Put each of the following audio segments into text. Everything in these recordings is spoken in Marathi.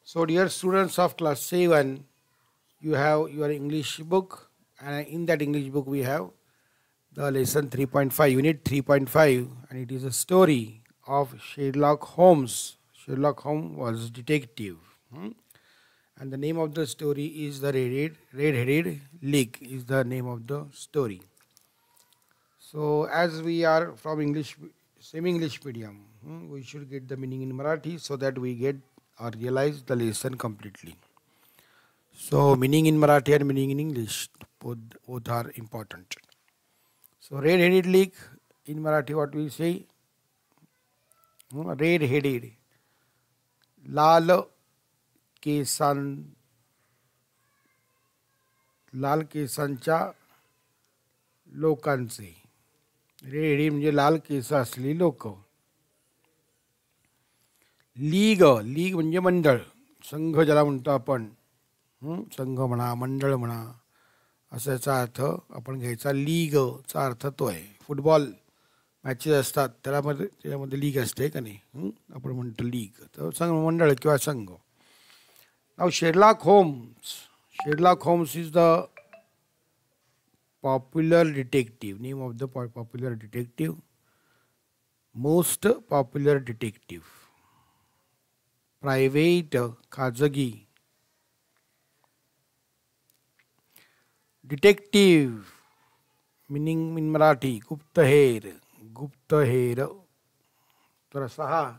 So, dear students of class 7, you have your English book, and in that English book, we have the lesson 3.5, unit 3.5, and it is a story of Sherlock Holmes. Sherlock Holmes was detective, and the name of the story is the Red-Headed League, is the name of the story. So, as we are from English, semi-English medium, we should get the meaning in Marathi so that we get or realize the lesson completely. So, meaning in Marathi and meaning in English, both are important. So, red-headed league, in Marathi what we say? Red-headed, लाल केसांच्या लोकांचे. रेड म्हणजे लाल केस असलेली लोक. लीग म्हणजे मंडळ, संघ ज्याला म्हणतो आपण, संघ म्हणा, मंडळ म्हणा, असा याचा अर्थ आपण घ्यायचा. लीगचा अर्थ तो आहे. फुटबॉल मॅचेस असतात त्यामध्ये लीग असते का नाही, आपण म्हणतो लीग, तर संघ, मंडळ किंवा संघ. नाव Sherlock Holmes is the popular detective. Name of the popular detective, most popular detective. Private खाजगी. डिटेक्टिव्ह मिनिंग इन मराठी गुप्तहेर. तर असा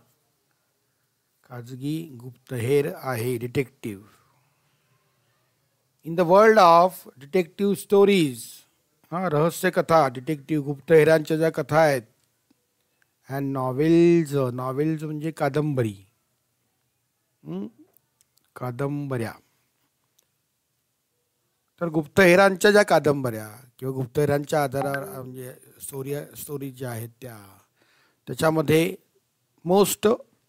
खाजगी गुप्तहेर आहे detective. In the world of detective stories, रहस्य कथा, डिटेक्टिव्ह गुप्तहेरांच्या ज्या कथा आहेत, अँड नॉवेल्स म्हणजे कादंबरी, कादंबऱ्या. तर गुप्तहेरांच्या ज्या कादंबऱ्या किंवा गुप्तहेरांच्या आधारावर म्हणजे स्टोरी ज्या आहेत त्याच्यामध्ये मोस्ट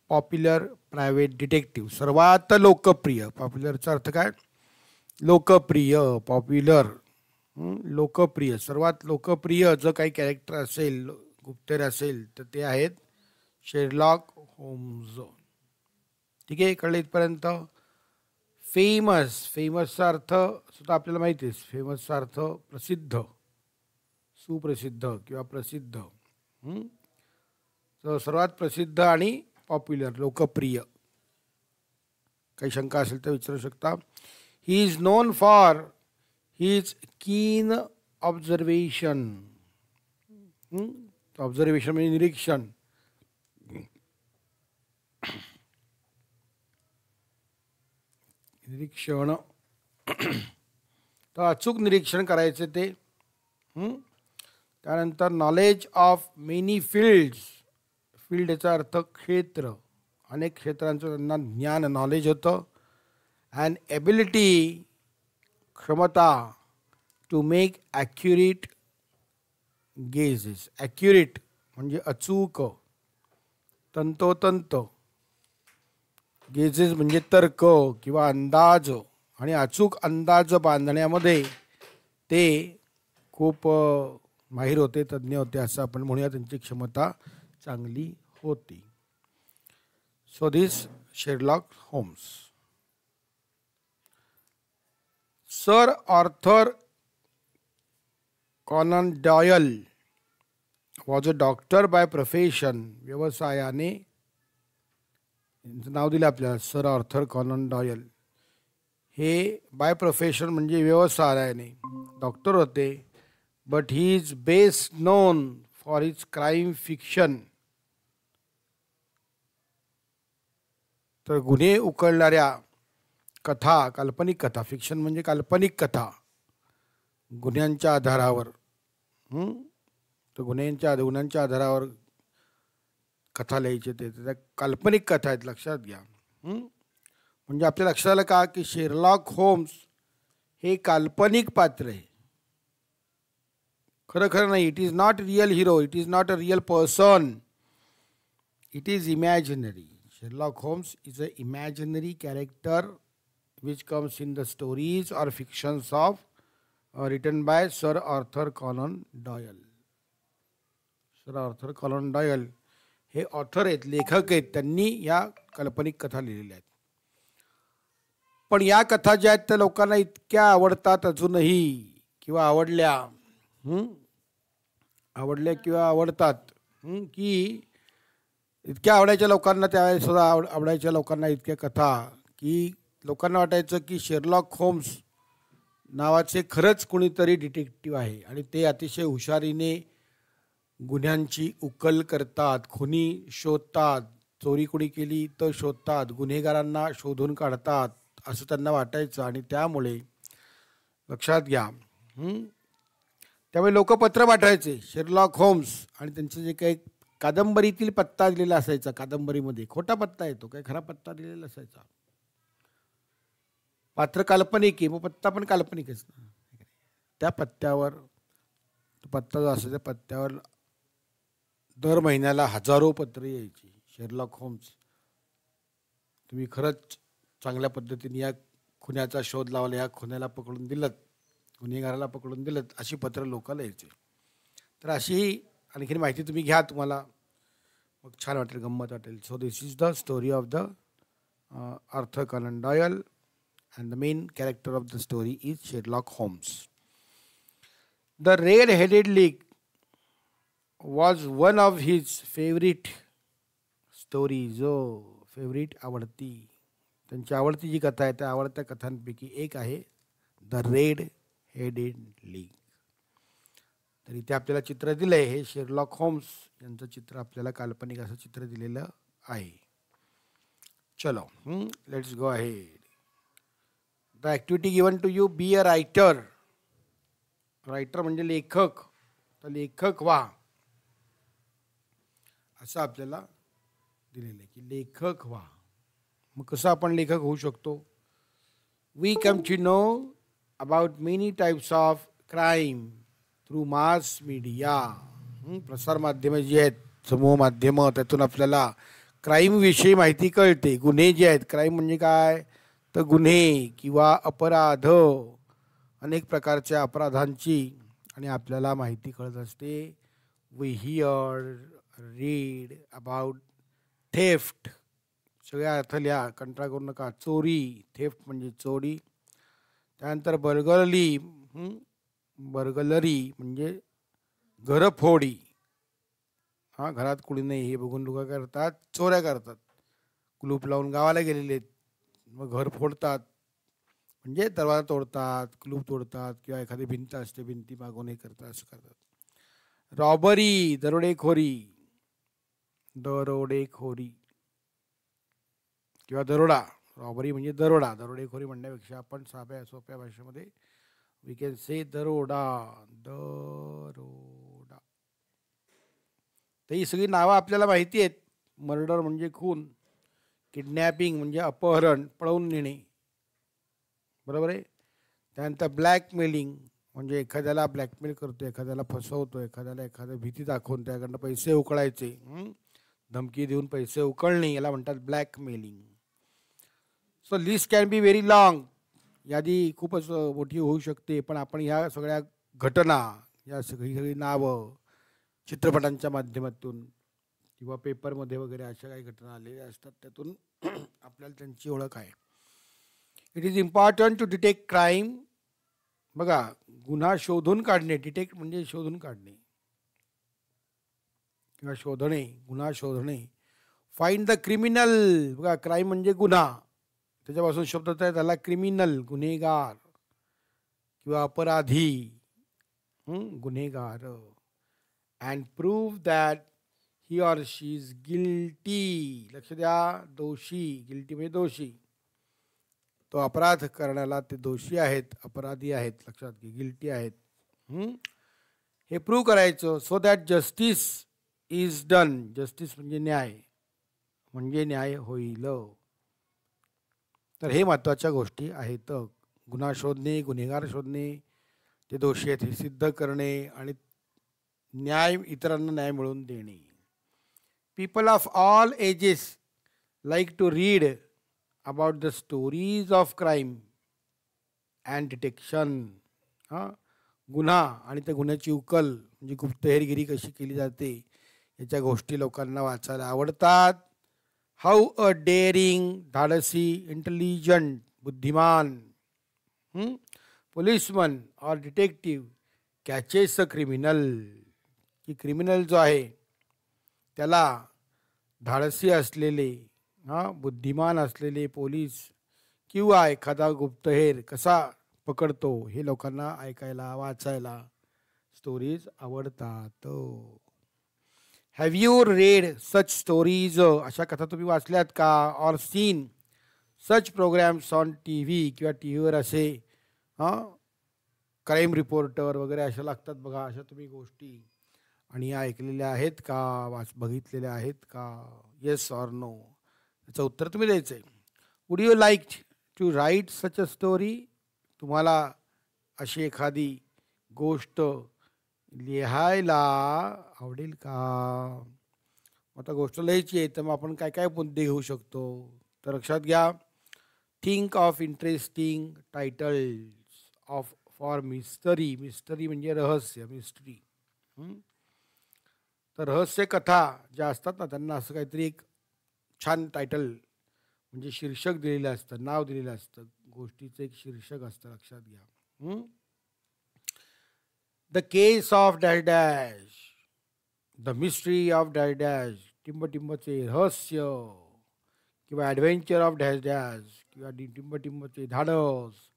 पॉप्युलर प्रायव्हेट डिटेक्टिव्ह, सर्वात लोकप्रिय. पॉप्युलरचा अर्थ काय? लोकप्रिय. पॉप्युलर लोकप्रिय, सर्वात लोकप्रिय जो काही कॅरेक्टर असेल, गुप्तहेर असेल, तर ते आहेत शेरलॉक होम्स. ठीक आहे, कळलं इथपर्यंत? फेमसचा अर्थ सुद्धा आपल्याला माहिती आहे. फेमसचा अर्थ प्रसिद्ध, सुप्रसिद्ध किंवा प्रसिद्ध. तर सर्वात प्रसिद्ध आणि पॉप्युलर, लोकप्रिय. काही शंका असेल तर विचारू शकता. He is known for his keen observation. Observation म्हणजे निरीक्षण. तर अचूक निरीक्षण करायचे ते. त्यानंतर knowledge of many fields. Field याचा अर्थ क्षेत्र, अनेक क्षेत्रांचं त्यांना ज्ञान, नॉलेज होतं. अँड एबिलिटी, क्षमता, to make accurate guesses. Accurate म्हणजे अचूक, तंतोतंत. गेजेस म्हणजे तर्क किंवा अंदाज, आणि अचूक अंदाज बांधण्यामध्ये ते खूप माहीर होते, तज्ज्ञ होते, असं आपण म्हणूया. त्यांची क्षमता चांगली होती. So this Sherlock Holmes. Sir Arthur Conan Doyle was a doctor by profession. व्यवसायाने नाव दिलं आपल्याला, सर आर्थर कॉनन डॉयल. हे बाय प्रोफेशन म्हणजे व्यवसायाने डॉक्टर होते. But he is best known for his crime fiction. तर गुन्हे उकळणाऱ्या कथा, काल्पनिक कथा. फिक्शन म्हणजे काल्पनिक कथा, गुन्ह्यांच्या आधारावर. तर गुन्ह्यांच्या आधारावर कथा लिहायचे ते, त्या काल्पनिक कथा आहेत, लक्षात घ्या. म्हणजे आपल्या लक्षात आलं का की शेरलॉक होम्स हे काल्पनिक पात्र आहे, खरं नाही. It is not real hero, it is not a real person, it is imaginary. Sherlock Holmes is a imaginary character which comes in the stories or fictions of written by Sir Arthur Conan Doyle. Sir Arthur Conan Doyle हे ऑथर आहेत, लेखक आहेत. त्यांनी या काल्पनिक कथा लिहिलेल्या आहेत. पण या कथा ज्या आहेत त्या लोकांना इतक्या आवडतात अजूनही, किंवा आवडल्या, आवडल्या किंवा आवडतात, की इतक्या आवडायच्या लोकांना, त्यावेळेस सुद्धा आवडायच्या लोकांना इतक्या कथा, की लोकांना वाटायचं की शेरलॉक होम्स नावाचे खरंच कोणीतरी डिटेक्टिव्ह आहे आणि ते अतिशय हुशारीने गुन्ह्यांची उकल करतात, खुनी शोधतात, चोरी कोणी केली तर शोधतात, गुन्हेगारांना शोधून काढतात, असं त्यांना वाटायचं. आणि त्यामुळे लक्षात घ्या, त्यामुळे लोक पत्र पाठवायचे शेरलॉक होम्स, आणि त्यांचं जे काही कादंबरीतील पत्ता दिलेला असायचा, कादंबरीमध्ये खोटा पत्ता येतो, काही खरा पत्ता दिलेला असायचा, पात्र काल्पनिक आहे मग पत्ता पण काल्पनिकच ना, त्या पत्त्यावर, तो पत्ता जो असायचा त्या पत्त्यावर दर महिन्याला हजारो पत्रे यायची. शेरलॉक होम्स, तुम्ही खरंच चांगल्या पद्धतीने या खुन्याचा शोध लावला, या खुन्याला पकडून दिलत, गुन्हेगाराला पकडून दिलत, अशी पत्र लोकांना यायची. तर अशी आणखीन माहिती तुम्ही घ्या, तुम्हाला मग छान वाटेल, गंमत वाटेल. So this is the story of the Arthur Conan Doyle, and the main character of the story is Sherlock Holmes. The Red-Headed League was one of his favorite stories. Favourite आवडती, त्यांची आवडती जी कथा आहे त्या आवडत्या कथांपैकी एक आहे द रेड हेडेड लीग. तर इथे आपल्याला चित्र दिलं आहे, हे शेरलॉक होम्स यांचं चित्र आपल्याला काल्पनिक असं चित्र दिलेलं आहे. चलो, let's go ahead. The activity given to you, be a writer. Writer म्हणजे लेखक, तर लेखक व्हा असं आपल्याला दिलेलं आहे की लेखक व्हा. मग कसं आपण लेखक होऊ शकतो? We come to know about many types of crime through mass media. प्रसारमाध्यमं जी आहेत, समूह माध्यमं, त्यातून आपल्याला क्राईमविषयी माहिती कळते. गुन्हे जे आहेत, क्राईम म्हणजे काय तर गुन्हे किंवा अपराध, अनेक प्रकारच्या अपराधांची, आणि आपल्याला माहिती कळत असते. We hear, read about theft, सगळ्या अर्थ लिहा, कंटाळा करू नका. चोरी, थेफ्ट म्हणजे चोरी. त्यानंतर बर्गलरी, बर्गलरी म्हणजे घरफोडी. घरात कुणी नाही हे बघून लोक करतात, चोऱ्या करतात. कुलूप लावून गावाला गेलेले आहेत, मग घर फोडतात, म्हणजे दरवाजा तोडतात, कुलूप तोडतात, किंवा एखादी भिंत असते भिंती मागून हे करतात, असं करतात. रॉबरी, दरोडेखोरी, दरोडेखोरी किंवा दरोडा. रॉबरी म्हणजे दरोडा, दरोडेखोरी म्हणण्यापेक्षा आपण सोप्या भाषेमध्ये वी कॅन से दरोडा, दरोडा. तर ही सगळी नावं आपल्याला माहिती आहेत. मर्डर म्हणजे खून, किडनॅपिंग म्हणजे अपहरण, पळवून नेणे, बरोबर आहे. त्यानंतर ब्लॅकमेलिंग म्हणजे एखाद्याला ब्लॅकमेल करतो, एखाद्याला फसवतो, एखाद्याला एखाद्या भीती दाखवून त्याकडनं पैसे उकळायचे, धमकी देऊन पैसे उकळणे, याला म्हणतात blackmailing. So list can be very long, यादी खूपच मोठी होऊ शकते. पण आपण ह्या सगळ्या घटना, या सगळी नावं चित्रपटांच्या माध्यमातून किंवा पेपरमध्ये वगैरे अशा काही घटना आलेल्या असतात, त्यातून आपल्याला त्यांची ओळख आहे. It is important to detect crime. बघा, गुन्हा शोधून काढणे, डिटेक्ट म्हणजे शोधून काढणे किंवा शोधणे, गुन्हा शोधणे. फाइंड द क्रिमिनल, बघा क्राईम म्हणजे गुन्हा, त्याच्यापासून शब्द आहे त्याला क्रिमिनल, गुन्हेगार किंवा अपराधी, गुन्हेगार. And prove that he or she is guilty. लक्ष द्या, दोषी, गिल्टी म्हणजे दोषी. तो अपराध करण्याला ते दोषी आहेत, अपराधी आहेत, लक्षात घे, गिल्टी आहेत. हे प्रूव्ह करायचं. So that justice is done. Justice म्हणजे न्याय, म्हणजे न्याय होईल. तर हे महत्त्वाच्या गोष्टी आहेत. गुन्हा शोधणे, गुन्हेगार शोधणे, ते दोषी आहेत हे सिद्ध करणे, आणि न्याय, इतरांना न्याय मिळवून देणे. People of all ages like to read about the stories of crime and detection. गुन्हा आणि त्या गुन्ह्याची उकल म्हणजे गुप्तहेरगिरी कशी केली जाते, याच्या गोष्टी लोकांना वाचायला आवडतात. हाऊ अ डेअरिंग, धाडसी, इंटेलिजंट बुद्धिमान, पोलिसमन और डिटेक्टिव्ह कॅचेस अ क्रिमिनल, की क्रिमिनल जो आहे त्याला धाडसी असलेले, बुद्धिमान असलेले पोलीस किंवा एखादा गुप्तहेर कसा पकडतो हे लोकांना ऐकायला वाचायला स्टोरीज आवडतात. Have you read such stories, अशा कथा तुम्ही वाचल्यात का? Or seen such programmes on T V, किंवा टी व्हीवर असे क्राईम रिपोर्टर वगैरे अशा लागतात बघा, अशा तुम्ही गोष्टी आणि या ऐकलेल्या आहेत का, बघितलेल्या आहेत का? येस ऑर नो, याचं उत्तर तुम्ही द्यायचं आहे. Would you like to write such a story, तुम्हाला अशी एखादी गोष्ट लिहायला आवडेल का? आता गोष्ट लिहायची आहे तर मग आपण काय काय मुद्दे घेऊ शकतो, तर लक्षात घ्या. Think of interesting titles of for mystery, mystery म्हणजे रहस्य, मिस्ट्री. तर रहस्य कथा ज्या असतात ना त्यांना असं काहीतरी एक छान टायटल म्हणजे शीर्षक दिलेलं असतं, नाव दिलेलं असतं, गोष्टीचं एक शीर्षक असतं, लक्षात घ्या. The case of dash dash, the mystery of dash dash, टिंबटिंबचे रहस्य, किंवा ॲडव्हेंचर ऑफ डॅश डॅश, किंवा टिंबटिंबचे धाडस,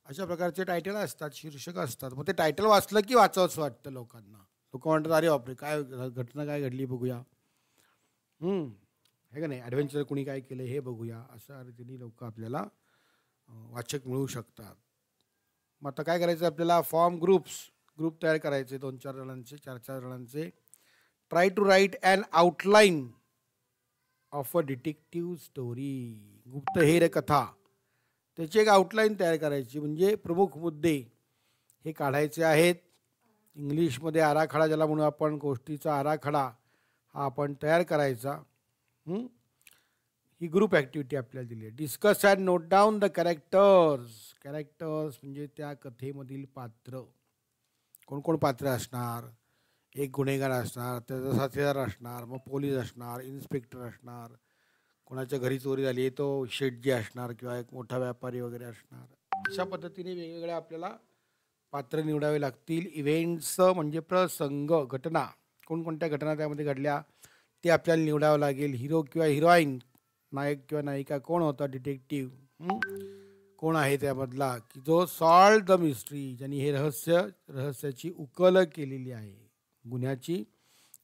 अशा प्रकारचे टायटल असतात, शीर्षक असतात. मग ते टायटल वाचलं की वाचावंसं वाटतं लोकांना. लोक म्हणतात अरे बापरे काय घटना काय घडली बघूया, हे का नाही, ॲडव्हेंचर कुणी काय केलं हे बघूया, अशा रीतीने लोक आपल्याला वाचक मिळू शकतात. मग आता काय करायचं आपल्याला, ग्रुप तयार करायचे 2-4 जणांचे, 4-4 जणांचे. Try to write an outline of a detective story, गुप्तहेर कथा, त्याची एक आउटलाईन तयार करायची, म्हणजे प्रमुख मुद्दे हे काढायचे आहेत. इंग्लिशमध्ये आराखडा ज्याला म्हणून आपण, गोष्टीचा आराखडा हा आपण तयार करायचा. ही ग्रुप ॲक्टिव्हिटी आपल्याला दिली आहे. Discuss and note down the characters म्हणजे त्या कथेमधील पात्र, कोण कोण पात्र असणार, एक गुन्हेगार असणार, त्याचा साथीदार असणार, मग पोलीस असणार, इन्स्पेक्टर असणार, कोणाच्या घरी चोरी झाली तो शेठजी असणार, किंवा एक मोठा व्यापारी वगैरे असणार. अशा पद्धतीने वेगवेगळ्या आपल्याला पात्र निवडावे लागतील. इव्हेंट्स म्हणजे प्रसंग, घटना, कोणकोणत्या घटना त्यामध्ये घडल्या ते आपल्याला निवडावं लागेल. हिरो किंवा हिरोईन, नायक किंवा नायिका कोण होता, डिटेक्टिव्ह कोण आहे त्यामधला, की जो सॉल्व द मिस्ट्री, ज्यांनी हे रहस्याची उकल केलेली आहे, गुन्ह्याची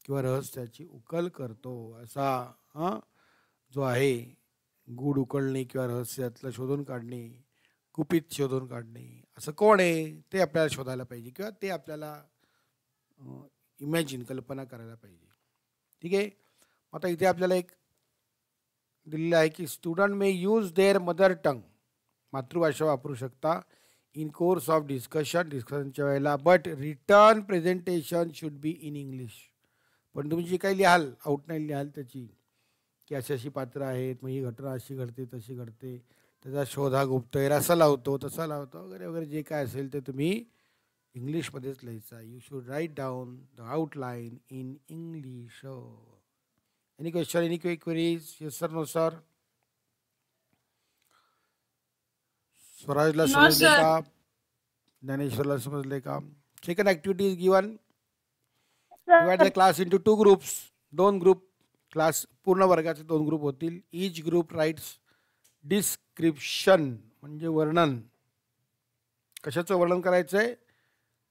किंवा रहस्याची उकल करतो असा जो आहे, गूढ उकलणे किंवा रहस्यातलं शोधून काढणे, गुपित शोधून काढणे, असं कोण आहे ते आपल्याला शोधायला पाहिजे, किंवा ते आपल्याला कल्पना करायला पाहिजे. ठीक आहे. आता इथे आपल्याला एक दिलेलं आहे की student may use their mother tongue, मातृभाषा वापरू शकता इन कोर्स ऑफ डिस्कशनच्या वेळेला, but return presentation should be in English. पण तुम्ही जी काही लिहाल, आउटलाईन लिहाल त्याची, की अशी अशी पात्र आहेत, मग ही घटना अशी घडते तशी घडते, त्याचा शोध हा गुप्तहेर असा लावतो तसा लावतो वगैरे वगैरे, जे काय असेल ते तुम्ही इंग्लिशमध्येच लिहायचं. You should write down the outline in English. Any question, any queries? Yes sir, no sir? स्वराजला समजले का? ज्ञानेश्वरला समजले का? Second activity is given. Divide the class into 2 groups, 2 group class, पूर्ण वर्गाचे 2 ग्रुप होतील. ईच ग्रुप राईट्स डिस्क्रिप्शन म्हणजे वर्णन. कशाचं वर्णन करायचं आहे,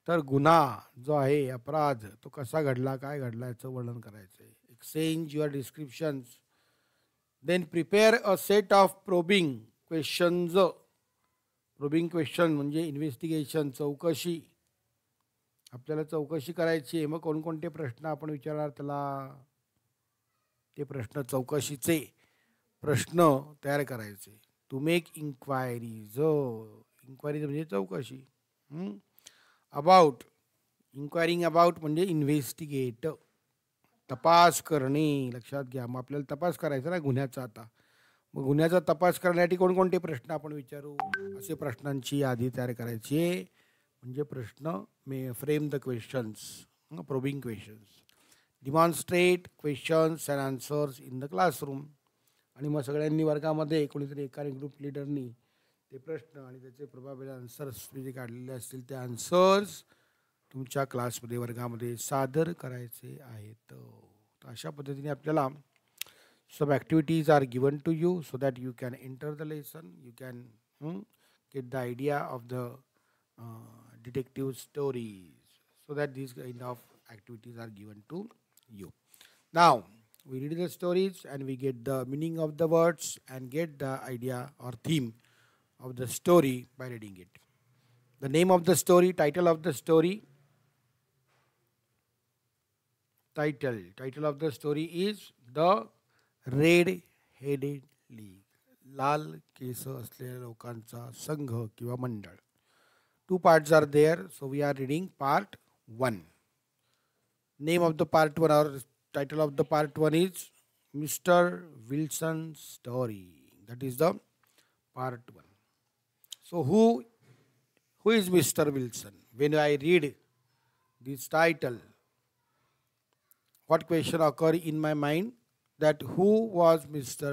तर गुन्हा जो आहे, अपराध, तो कसा घडला, काय घडला, याचं वर्णन करायचं आहे. Exchange your descriptions, then prepare a set of probing questions. Probing question म्हणजे इन्व्हेस्टिगेशन, चौकशी, आपल्याला चौकशी करायची आहे. मग कोणकोणते प्रश्न आपण विचारणार त्याला, ते प्रश्न, चौकशीचे प्रश्न तयार करायचे. टू मेक इन्क्वायरीज, इन्क्वायरीज म्हणजे चौकशी. अबाउट, इन्क्वायरिंग अबाउट म्हणजे इन्व्हेस्टिगेट, तपास करणे. लक्षात घ्या, मग आपल्याला तपास करायचा ना गुन्ह्याचा. आता मग गुन्ह्याचा तपास करण्यासाठी कोणकोणते प्रश्न आपण विचारू, असे प्रश्नांची यादी तयार करायची आहे. म्हणजे प्रश्न frame the questions, probing questions. Demonstrate questions and answers in the classroom. आणि मग सगळ्यांनी वर्गामध्ये कोणीतरी एकाने ग्रुप लिडरनी ते प्रश्न आणि त्याचे प्रोबॅबल आन्सर्स जे काढलेले असतील ते आन्सर्स तुमच्या क्लासमध्ये वर्गामध्ये सादर करायचे आहेत. तर अशा पद्धतीने आपल्याला some activities are given to you so that you can enter the lesson, you can get the idea of the detective stories, so that these kind of activities are given to you. Now we read the stories and we get the meaning of the words and get the idea or theme of the story by reading it. The name of the story, title of the story, title of the story is The red headed league, लाल केस असलेल्या लोकांचा संघ किंवा मंडळ. 2 parts are there, so we are reading part 1. Name of the part 1 or title of the part 1 is Mr. Wilson's Story. That is the part 1. So who is Mr. Wilson? When I read this title, what question occur in my mind? That who was Mr.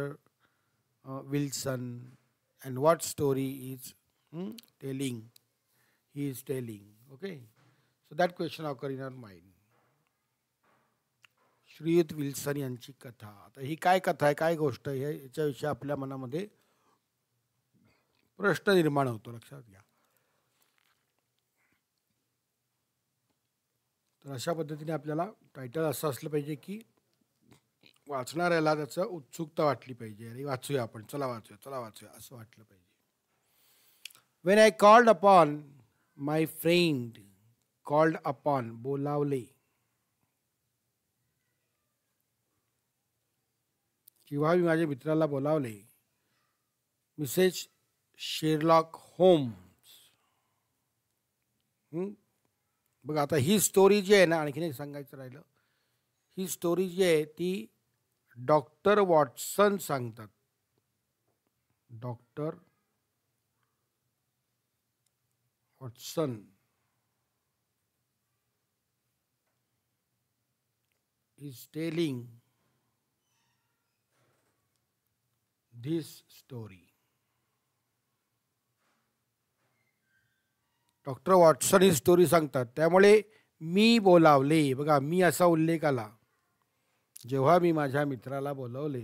Wilson and what story is telling, he is telling. Okay, so that question occur in our mind. Shriyut Wilson यांची कथा. आता ही काय कथा आहे, काय गोष्ट आहे, याच्याविषयी आपल्या मनामध्ये प्रश्न निर्माण होतो. लक्षात घ्या. तर अशा पद्धतीने आपल्याला टायटल असं असलं पाहिजे की वाचणाऱ्याला त्याचं उत्सुकता वाटली पाहिजे. अरे वाचूया आपण, चला वाचूया असं वाटलं पाहिजे. Wien I called upon my friend, called upon बोलावले, जेव्हा मी माझ्या मित्राला बोलावले, मिसेस शेरलॉक होम्स. बघा आता ही स्टोरी जी आहे ना, आणखीन एक सांगायचं राहिलं, ही स्टोरी जी आहे ती डॉक्टर वॉटसन सांगतात. Doctor Watson is telling this story. Doctor Watson he story सांगतात, त्यामुळे मी बोलावले. बघा मी असा उल्लेख आला. जेव्हा मी माझ्या मित्राला बोलवले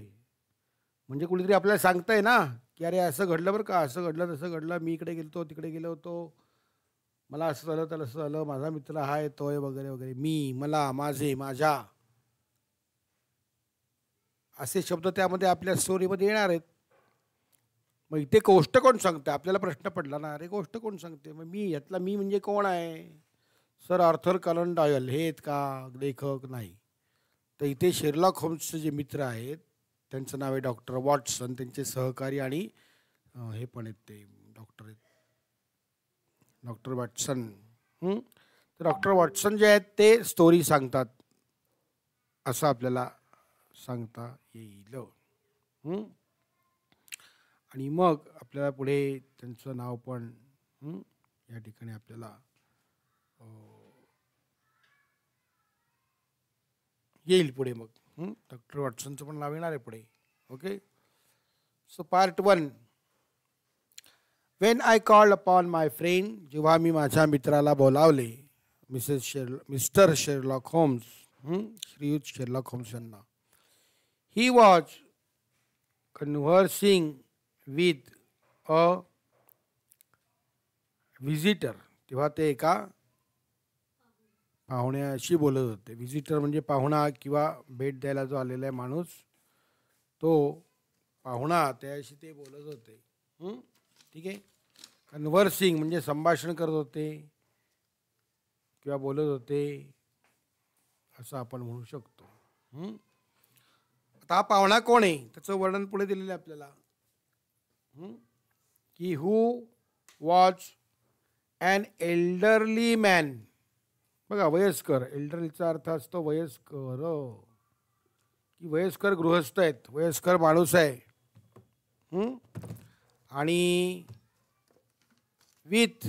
म्हणजे कुणीतरी आपल्याला सांगतंय ना की अरे असं घडलं बरं का, असं घडलं तसं घडलं, मी इकडे गेलतो तिकडे गेलो होतो, मला असं झालं तर असं झालं, माझा मित्र हा येतोय वगैरे वगैरे. मी, मला, माझे, माझ्या असे शब्द त्यामध्ये आपल्या स्टोरीमध्ये येणार आहेत. मग इथे गोष्ट कोण सांगते, आपल्याला प्रश्न पडला ना, अरे गोष्ट कोण सांगते. मग मी, यातला मी म्हणजे कोण आहे? सर आर्थर कॉनन डॉयल हे आहेत का लेखक? नाही. तर इथे शेरलॉक होम्सचे जे मित्र आहेत त्यांचं नाव आहे डॉक्टर वॉटसन, त्यांचे सहकारी आणि हे पण आहेत ते डॉक्टर आहेत, डॉक्टर वॉटसन. तर डॉक्टर वॉटसन जे आहेत ते स्टोरी सांगतात असं आपल्याला सांगता येईल. आणि मग आपल्याला पुढे त्यांचं नाव पण या ठिकाणी आपल्याला येईल पुढे. मग डॉक्टर वॉटसनचं पण नाव येणार आहे पुढे. Okay, so part 1. When I called upon my friend, जेव्हा मी माझ्या मित्राला बोलावले, मिस्टर शेरलॉक होम्स, श्रीयुत शेरलॉक होम्स यांना. He was conversing with a visitor. तेव्हा ते एका पाहुण्याशी बोलत होते. व्हिजिटर म्हणजे पाहुणा किंवा भेट द्यायला जो आलेला आहे माणूस, तो पाहुणा, त्याशी ते बोलत होते. ठीक आहे. कन्व्हर्सिंग म्हणजे संभाषण करत होते किंवा बोलत होते असं आपण म्हणू शकतो. आता हा पाहुणा कोण आहे त्याचं वर्णन पुढे दिलेलं आहे आपल्याला की who was an elderly man. बघा वयस्कर, एल्डरलीचा अर्थ असतो वयस्कर, की वयस्कर गृहस्थ आहेत, वयस्कर माणूस आहे. आणि विथ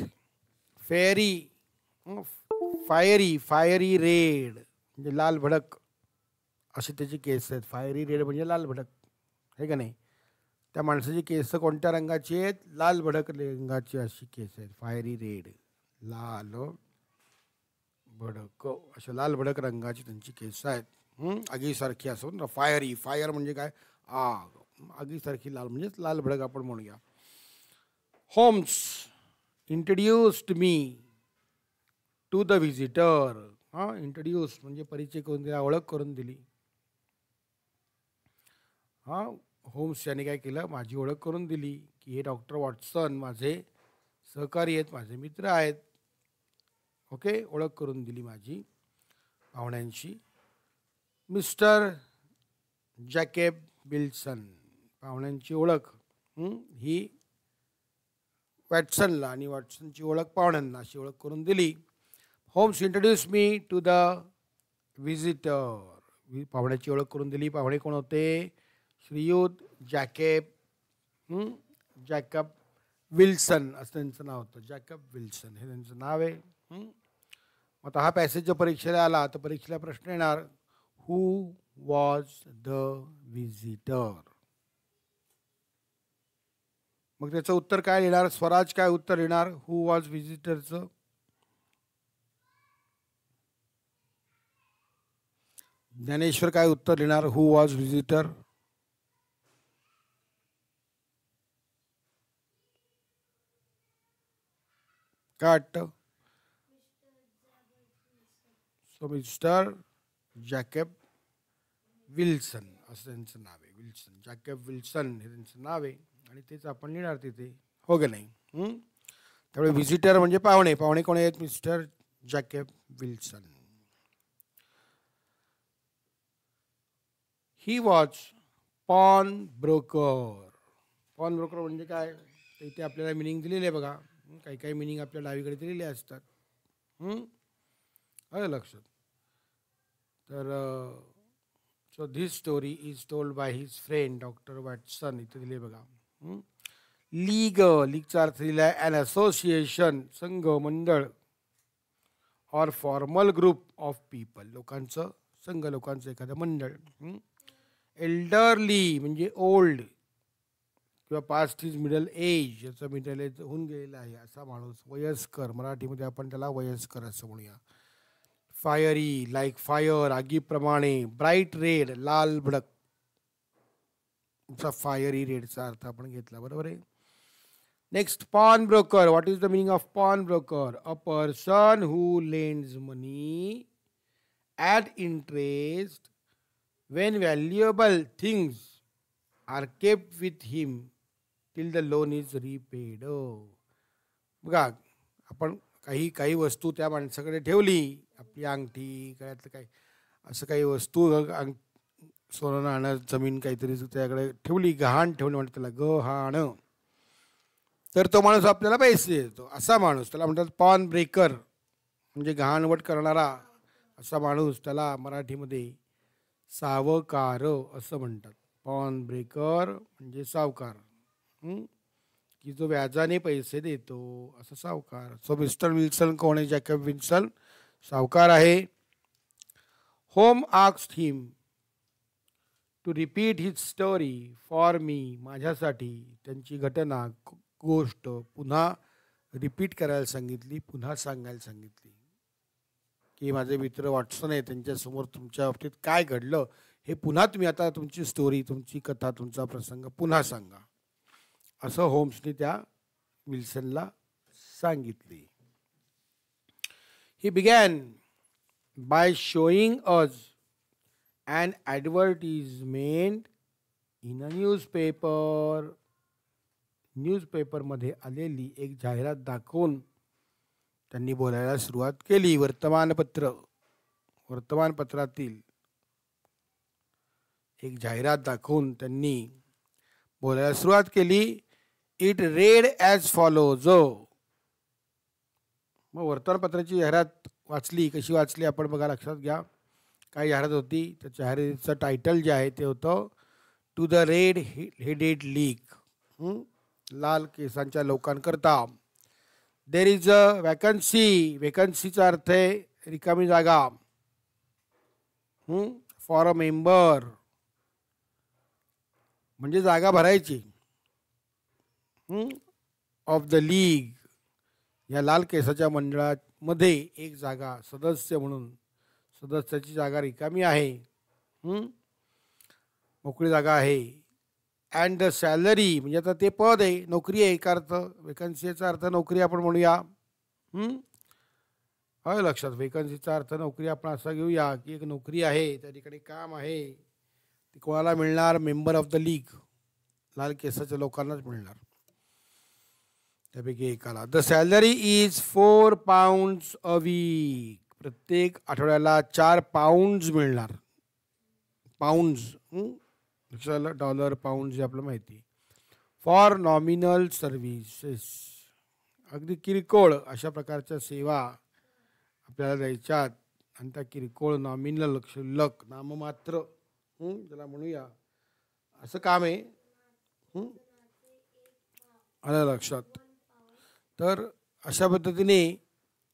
फायरी रेड म्हणजे लाल भडक असे त्याचे केस आहेत. फायरी रेड म्हणजे लाल भडक, आहे का नाही. त्या माणसाची केस कोणत्या रंगाची आहेत? लाल भडक रंगाची अशी केस आहेत, फायरी रेड, लाल भडक, अशा लाल भडक रंगाची त्यांची केस आहेत. आगीसारखी असून फायरी, फायर म्हणजे काय? आग. आगीसारखी लाल म्हणजेच लाल भडक आपण म्हणूया. Holmes introduced me to the visitor. Introduce म्हणजे परिचय करून दिला, ओळख करून दिली. होम्स याने काय केलं? माझी ओळख करून दिली की हे डॉक्टर वॉटसन माझे सहकारी आहेत, माझे मित्र आहेत. ओके, ओळख करून दिली माझी पाहुण्यांशी. मिस्टर जॅकेब विल्सन, पाहुण्यांची ओळख ही वॅटसनला आणि वॉटसनची ओळख पाहुण्यांना अशी ओळख करून दिली. Holmes introduce me to the visitor. पाहुण्याची ओळख करून दिली. पाहुणे कोण होते? श्रीयुत जॅकब विल्सन असं त्यांचं नाव होतं. जॅकब विल्सन हे त्यांचं नाव आहे. आता हा पॅसेज जर परीक्षेला आला तर परीक्षेला प्रश्न येणार, हू वॉज द व्हिजिटर. मग त्याचं उत्तर काय लिहिणार? स्वराज काय उत्तर लिहिणार हू वॉज व्हिजिटरचं? ज्ञानेश्वर काय उत्तर लिहिणार हू वॉज व्हिजिटर? काय वाटतं? सो मिस्टर जॅकब विल्सन असं त्यांचं नाव आहे. विल्सन, जॅकब विल्सन हे त्यांचं नाव आहे आणि तेच आपण लिहिणार तिथे, हो की नाही? त्यामुळे व्हिजिटर म्हणजे पाहुणे. पाहुणे कोण आहेत? Mister Jacob Wilson. He was pawnbroker. Pawnbroker म्हणजे काय? तर इथे आपल्याला मिनिंग दिलेले आहे बघा. काही काही मिनिंग आपल्या डावीकडे दिलेले असतात. आलं लक्षात? तर so this story is told by his friend doctor Watson. इथे दिले बघा. लीगचा अर्थ दिला आहे अन असोसिएशन, संघ, मंडळ, or formal group of people, लोकांचं संघ, लोकांचं एखादं मंडळ. एल्डरली म्हणजे ओल्ड किंवा पास्ट इज मिडल एज, याचं मिडल एज होऊन गेलेलं आहे असा माणूस. वयस्कर, मराठीमध्ये आपण त्याला वयस्कर असं म्हणूया. फायरी लाईक फायर, आगीप्रमाणे. ब्राईट रेड, लाल भडक, फायरी रेडचा अर्थ आपण घेतला, बरोबर आहे. Next, pawn broker. What is the meaning of pawn broker? A person who lends money at interest when valuable things are kept with him till the loan is repaid. बघा, आपण काही वस्तू त्या माणसाकडे ठेवली, आपली अंगठी गळ्यातलं काही असं काही वस्तू, सोनं नाणं, जमीन काहीतरी त्याकडे ठेवली, गहाण ठेवली म्हणतात त्याला, गहाण. तर तो माणूस आपल्याला पैसे देतो, असा माणूस त्याला म्हणतात पॉन ब्रेकर, म्हणजे गहाणवट करणारा असा माणूस. त्याला मराठीमध्ये सावकार असं म्हणतात. पॉन ब्रेकर म्हणजे सावकार, की जो व्याजाने पैसे देतो, असं सावकार. सो मिस्टर विल्सन कोण आहे? जॅकब विल्सन सावकार आहे. होम asked him to repeat his story for me, माझ्यासाठी त्यांची घटना, गोष्ट पुन्हा रिपीट करायला सांगितली, पुन्हा सांगायला सांगितली. की माझे मित्र वॉटसन आहे, त्यांच्यासमोर तुमच्या बाबतीत काय घडलं हे पुन्हा तुम्ही आता तुमची स्टोरी, तुमची कथा, तुमचा प्रसंग पुन्हा सांगा, असं होम्सने त्या विल्सनला सांगितले. ही बिगॅन बाय शोईंग अज अन ॲडव्हर्टिजमेंट इन अ न्यूजपेपर. न्यूजपेपरमध्ये आलेली एक जाहिरात दाखवून त्यांनी बोलायला सुरुवात केली. वर्तमानपत्रातील एक जाहिरात दाखवून त्यांनी बोलायला सुरुवात केली. It red as follows. मग वर्तमानपत्राची जाहिरात वाचली, कशी वाचली आपण बघा, लक्षात घ्या. काय जाहिरात होती? त्या जाहिरातीचं टायटल जे आहे ते होतं to the red headed league, लाल केसांच्या लोकांकरता. There is a vacancy. वॅकन्सीचा अर्थ आहे रिकामी जागा. फॉर अ मेंबर म्हणजे जागा भरायची. ऑफ द लीग, या लाल केसाच्या मंडळामध्ये एक जागा सदस्य म्हणून, सदस्याची जागा रिकामी आहे, मोकळी जागा आहे. अँड द सॅलरी म्हणजे आता ते पद आहे, नोकरी आहे, एका अर्थ वेकन्सीचा अर्थ नोकरी आपण म्हणूया. आहे लक्षात, वेकन्सीचा अर्थ नोकरी आपण असा घेऊया की एक नोकरी आहे, त्या ठिकाणी काम आहे, ती कोणाला मिळणार? मेंबर ऑफ द लीग, लाल केसाच्या लोकांनाच मिळणार, त्यापैकी एकाला. The salary is 4 pounds a week, प्रत्येक आठवड्याला 4 pounds मिळणार. पाऊंड्स लक्षात, डॉलर पाऊंड जे आपल्याला माहिती आहे. फॉर नॉमिनल सर्व्हिसेस, अगदी किरकोळ अशा प्रकारच्या सेवा आपल्याला द्यायच्यात, आणि त्या किरकोळ नॉमिनल क्षुल्लक नाममात्र ज्याला म्हणूया असं काम आहे. आलं लक्षात. तर अशा पद्धतीने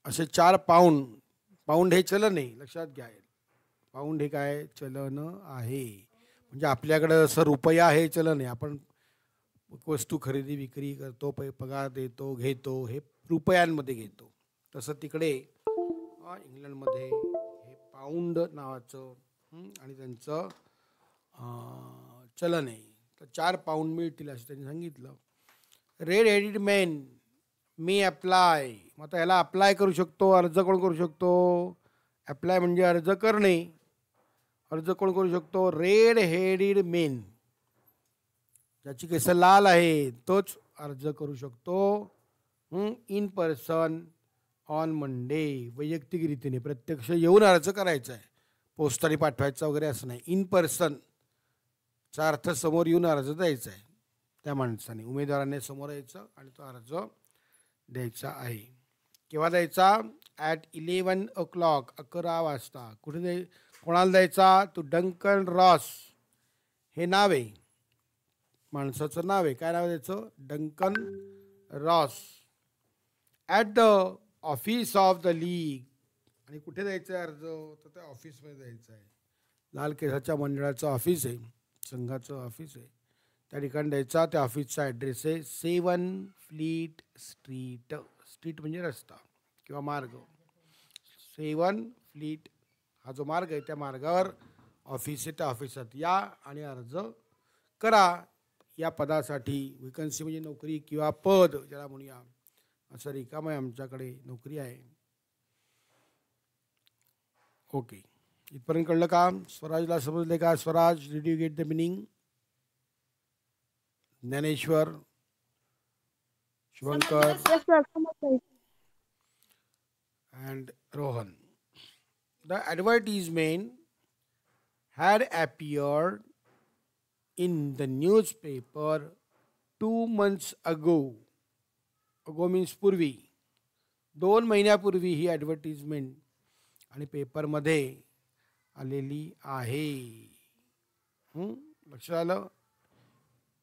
असे 4 पाऊंड, पाऊंड हे चलन आहे, लक्षात घ्या. पाऊंड हे काय? चलन आहे. म्हणजे आपल्याकडं असं रुपया हे चलन आहे, आपण वस्तू खरेदी विक्री करतो, पगार देतो, घेतो, हे रुपयांमध्ये घेतो. तसं तिकडे इंग्लंडमध्ये हे पाऊंड नावाचं आणि त्यांचं चलन आहे. तर 4 पाऊंड मिळतील असं त्यांनी सांगितलं. रेड हेडेड मॅन मे अप्लाय, मग आता याला अप्लाय करू शकतो, अर्ज कोण करू शकतो? अप्लाय म्हणजे अर्ज करणे. अर्ज कोण करू शकतो? रेड हेडेड मेन, ज्याची केस लाल आहे तोच अर्ज करू शकतो. इन पर्सन ऑन मंडे, वैयक्तिक रीतीने प्रत्यक्ष येऊन अर्ज करायचा आहे, पोस्टाने पाठवायचा वगैरे असं नाही. इन पर्सन चा अर्थ समोर येऊन अर्ज द्यायचा आहे, त्या माणसाने, उमेदवाराने समोर यायचं आणि तो अर्ज द्यायचा आहे. केव्हा द्यायचा? ॲट 11 o'clock, 11 वाजता. कुठे कोणाला द्यायचा? तो डंकन रॉस, हे नाव आहे, माणसाचं नाव आहे. काय नाव द्यायचं? डंकन Ross. At the office of the league, आणि कुठे द्यायचं आहे अर्ज? तर त्या ऑफिसमध्ये द्यायचं आहे. लाल केसाच्या मंडळाचं ऑफिस आहे, संघाचं ऑफिस आहे, त्या ठिकाणी द्यायचा. त्या ऑफिसचा ॲड्रेस आहे 7 फ्लीट स्ट्रीट. स्ट्रीट म्हणजे रस्ता किंवा मार्ग. 7 फ्लीट हा जो मार्ग आहे, त्या मार्गावर ऑफिस आहे, त्या ऑफिसात या आणि अर्ज करा. या पदासाठी, वेकन्सी म्हणजे नोकरी किंवा पद ज्याला म्हणूया, असं रिकाम आहे, आमच्याकडे नोकरी आहे. ओके, इथपर्यंत कळलं का? स्वराजला समजले का? Swaraj, did you get the meaning? Dnyaneshwar, Shubhankar and Rohan. The advertisement had appeared in the newspaper 2 months ago. Ago means पूर्वी, 2 महिन्यापूर्वी ही ॲडव्हर्टिजमेंट आणि पेपरमध्ये आलेली आहे. लक्षात आलं?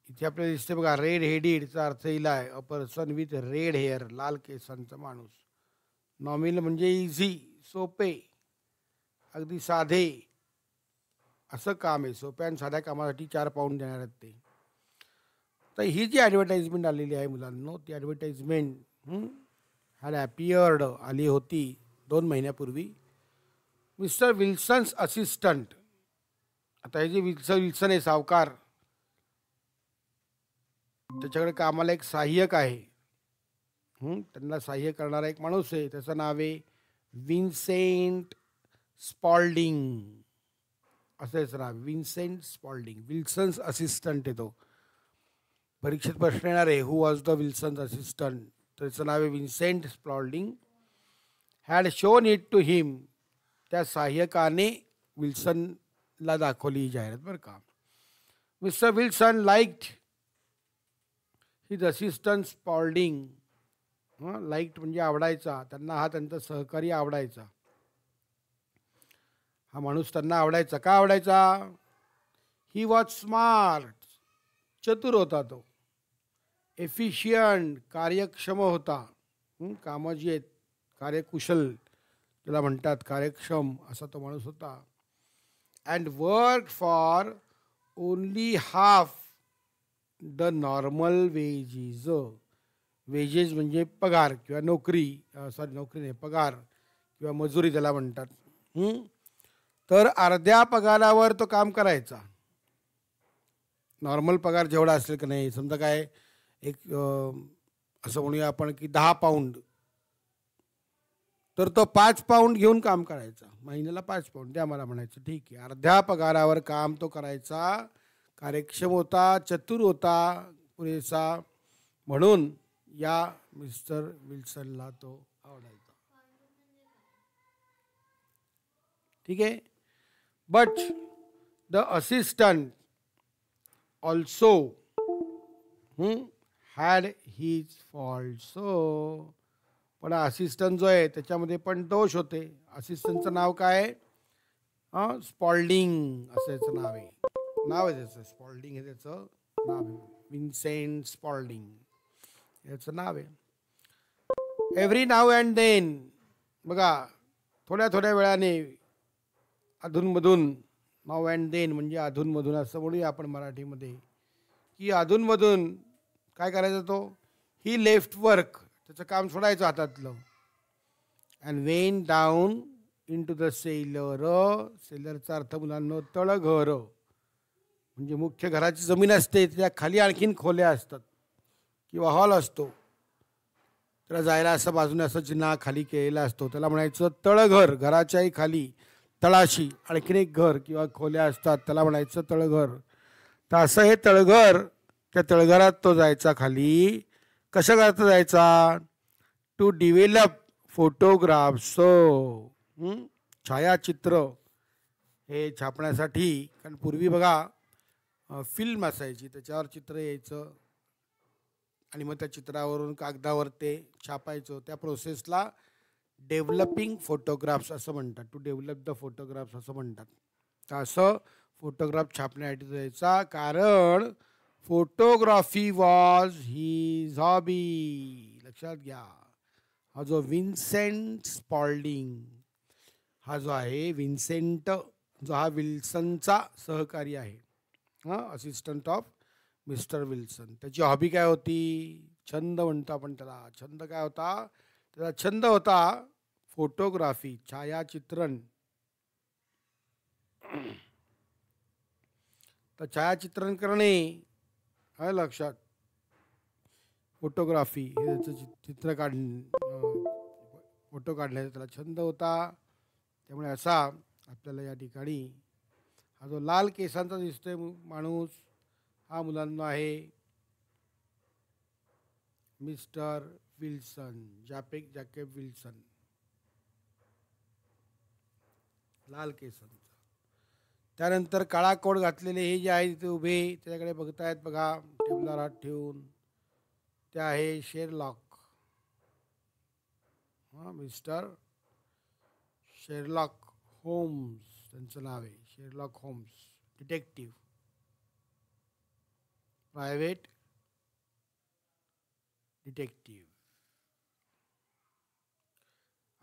इथे आपल्याला दिसते बघा, रेड हेडेडचा अर्थ येईल आहे a person with red hair, लाल केसांचा माणूस. नॉमिनल म्हणजे इझी, सोपे, अगदी साधे असं काम आहे. सोप्या आणि साध्या कामासाठी 4 पाऊंड देणार आहेत ते. तर ही जी ॲडव्हर्टाइजमेंट आलेली आहे मुलांनो, ती ॲडव्हर्टाइजमेंट हॅड ॲपियर्ड, आली होती 2 महिन्यापूर्वी. मिस्टर विल्सन्स असिस्टंट, आता हे जे विल्सन आहे सावकार, त्याच्याकडे कामाला एक सहाय्यक आहे, त्यांना सहाय्य करणारा एक माणूस आहे, त्याचं नाव आहे विन्सेंट स्पॉल्डिंग, असं याचं नाव, विन्सेंट स्पॉल्डिंग. विल्सन्स असिस्टंट आहे तो. परीक्षेत प्रश्न येणार आहे, who was the Wilson's assistant? त्याचं नाव आहे Vincent Spaulding. Had shown it to him, त्या सहाय्यकाने विल्सनला दाखवली ही जाहिरात बरं का. Mister Wilson liked his assistant Spaulding. Liked म्हणजे आवडायचा, त्यांना हा त्यांचा सहकारी आवडायचा, हा माणूस त्यांना आवडायचा. का आवडायचा? ही वॉज स्मार्ट, चतुर होता तो. एफिशियंट, कार्यक्षम होता. कामं जी आहेत, कार्यकुशल त्याला म्हणतात, कार्यक्षम असा तो माणूस होता. And work for only half the normal wedges. Wedges म्हणजे पगार किंवा नोकरी, नोकरी नाही, पगार किंवा मजुरी त्याला म्हणतात. तर अर्ध्या पगारावर तो काम करायचा. नॉर्मल पगार जेवढा असेल की नाही, समजा काय एक असं म्हणूया आपण की 10 पाऊंड, तर तो 5 पाऊंड घेऊन काम करायचा. महिन्याला 5 पाऊंड द्या मला म्हणायचं. ठीक आहे, अर्ध्या पगारावर काम तो करायचा. कार्यक्षम होता, चतुर होता पुरेसा, म्हणून या मिस्टर विल्सनला तो आवडायचा. ठीक आहे. But the assistant also had his faults. पण असिस्टंट जो आहे त्याच्यामध्ये पण दोष होते. असिस्टंटचं नाव काय? स्पॉल्डिंग असं याचं नाव आहे. त्याचं स्पॉल्डिंग हे त्याचं नाव आहे. विन्सेंट स्पॉल्डिंग याचं नाव आहे. एव्हरी नाव अँड देन, बघा थोड्या थोड्या वेळाने, अधूनमधून, नाव अँड देन म्हणजे अधूनमधून असं म्हणूया आपण मराठीमध्ये, की अधूनमधून काय करायचं तो, ही लेफ्ट वर्क, त्याचं काम सोडायचं हातातलं, and went down into the cellar. सेलरचा अर्थ मुलांना तळघर, म्हणजे मुख्य घराची जमीन असते त्याच्या खाली आणखीन खोल्या असतात किंवा हॉल असतो. त्याला जायला असं बाजूने असं चिन्ह खाली केलेला असतो, त्याला म्हणायचं तळघर. घराच्याही खाली तळाशी आणखीन एक घर किंवा खोल्या असतात, त्याला म्हणायचं तळघर. तर असं हे तळघर, त्या तळघरात तो जायचा खाली. कशा करता जायचा? टू डिव्हेलप फोटोग्राफ्स, छायाचित्र हे छापण्यासाठी. कारण पूर्वी बघा फिल्म असायची, त्याच्यावर चित्र यायचं आणि मग त्या चित्रावरून कागदावर ते छापायचं. त्या प्रोसेसला डेव्हलपिंग फोटोग्राफ्स असं म्हणतात. टू डेव्हलप द फोटोग्राफ्स असं म्हणतात. तर असं फोटोग्राफ छापण्यासाठी जायचा, कारण फोटोग्राफी वॉज हिज हॉबी. लक्षात घ्या, हा जो विन्सेंट स्पॉल्डिंग हा जो आहे, विन्सेंट जो हा विल्सनचा सहकारी आहे, असिस्टंट ऑफ मिस्टर विल्सन, त्याची हॉबी काय होती? छंद म्हणतो आपण त्याला. छंद काय होता? त्याचा छंद होता फोटोग्राफी, छायाचित्रण. तर छायाचित्रण करणे आहे लक्षात. फोटोग्राफी हे त्याचं चित्र फोटो काढण्याचा त्याला छंद होता. त्यामुळे असा आपल्याला या ठिकाणी हा जो लाल केसांचा दिसतोय माणूस, हा मुलांना आहे मिस्टर विल्सन, जॅकेब विल्सन, लाल केसांचा. त्यानंतर काळा कोट घातलेले हे जे आहे तिथे उभे त्याच्याकडे बघतायत बघा, टेबलावर हात ठेवून, ते आहे शेरलॉक. मिस्टर शेरलॉक होम्स त्यांचं नाव आहे. Sherlock Holmes, detective, private detective.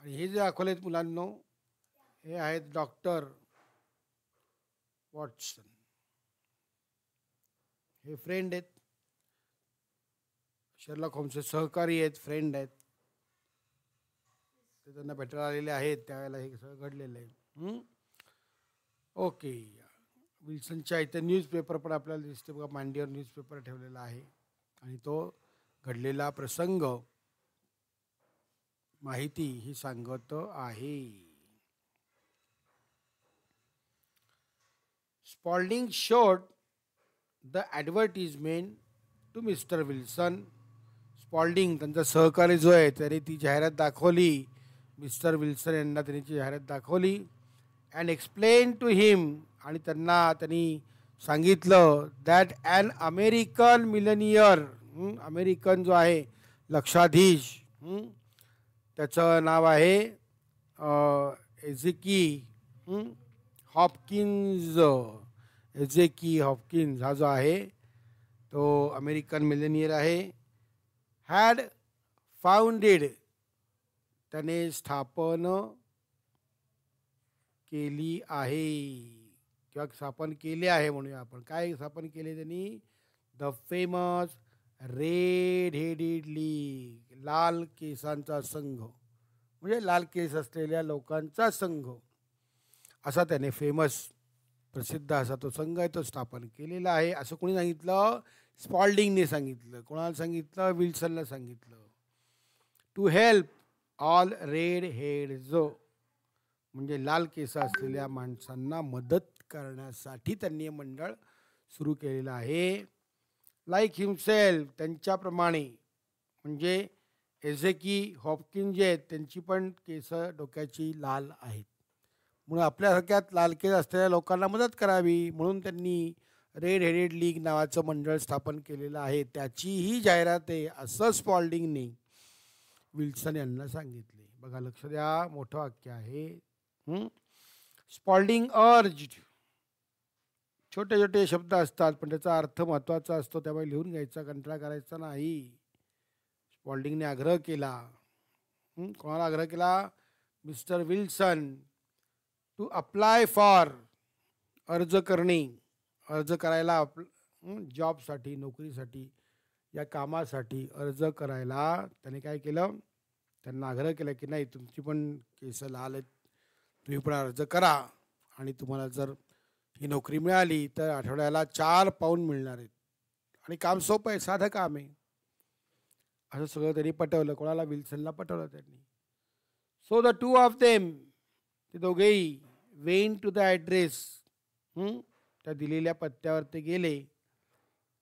आणि हे जे दाखवलेत मुलांनो, हे आहेत डॉक्टर वॉटसन. हे फ्रेंड आहेत, शेरलॉक होम्सचे सहकारी आहेत, फ्रेंड आहेत. ते त्यांना भेटायला आलेले आहेत त्यावेळेला हे सगळं घडलेलं आहे. ओके. विल्सनच्या इथे न्यूजपेपर पण आपल्याला दिसते बघा, मांडीवर न्यूजपेपर ठेवलेला आहे आणि तो घडलेला प्रसंग माहिती ही सांगत आहे. Spaulding showed the advertisement to mister Wilson. Spaulding त्यांचा सहकारी जो आहे त्याने ती जाहिरात दाखवली, मिस्टर विल्सन यांना त्यांनी ती जाहिरात दाखवली. अँड एक्सप्लेन टू हिम, आणि त्यांनी सांगितलं that an American millionaire, American जो आहे लक्षाधीश, त्याचं नाव आहे एझेकी हॉपकिन्स. एझेकी हॉपकिन्स हा जो आहे तो अमेरिकन मिलेनियर आहे. हॅड फाउंडेड, त्याने स्थापन केली आहे किंवा स्थापन केले आहे म्हणूया आपण. काय स्थापन केले त्यांनी? The famous red headed league, लाल केसांचा संघ, म्हणजे लाल केस असलेल्या लोकांचा संघ, असा त्याने फेमस प्रसिद्ध असा तो संघ आहे, तो स्थापन केलेला आहे. असं कोणी सांगितलं? स्पॉल्डिंगने सांगितलं. कोणाला सांगितलं? विल्सनला सांगितलं. To help all red heads, म्हणजे लाल केस असलेल्या माणसांना मदत करण्यासाठी त्यांनी हे मंडळ सुरू केलेलं आहे. लाईक हिमसेल्फ, त्यांच्याप्रमाणे, म्हणजे एझेकी हॉपकिन जे आहेत त्यांची पण केस डोक्याची लाल आहेत, म्हणून आपल्यासारख्यात लाल केस असलेल्या लोकांना मदत करावी म्हणून त्यांनी रेड हेडेड लीग नावाचं मंडळ स्थापन केलेलं आहे. त्याचीही जाहिरात आहे असं स्पॉल्डिंगने विल्सन यांना सांगितले. बघा, लक्ष द्या, मोठं वाक्य आहे. स्पॉल्डिंग अर्ज्ड, छोटे छोटे शब्द असतात पण त्याचा अर्थ महत्त्वाचा असतो, त्यामुळे लिहून घ्यायचा, कंटाळा करायचा नाही. स्पॉल्डिंगने आग्रह केला. कोणाला आग्रह केला? Mister Wilson, to apply for, अर्ज करणे, अर्ज करायला, जॉबसाठी, नोकरीसाठी, या कामासाठी अर्ज करायला त्याने काय केलं? त्यांना आग्रह केला की नाही, तुमची पण केस लाल आहेत, तुम्ही पण अर्ज करा, आणि तुम्हाला जर ही नोकरी मिळाली तर आठवड्याला 4 पाऊंड मिळणार आहेत, आणि काम सोपं आहे, साधं काम आहे. असं सगळं त्यांनी पटवलं. कोणाला? विल्सनला पटवलं त्यांनी. So the two of them, ते दोघेही, वेंट टू द ॲड्रेस, त्या दिलेल्या पत्त्यावर ते गेले.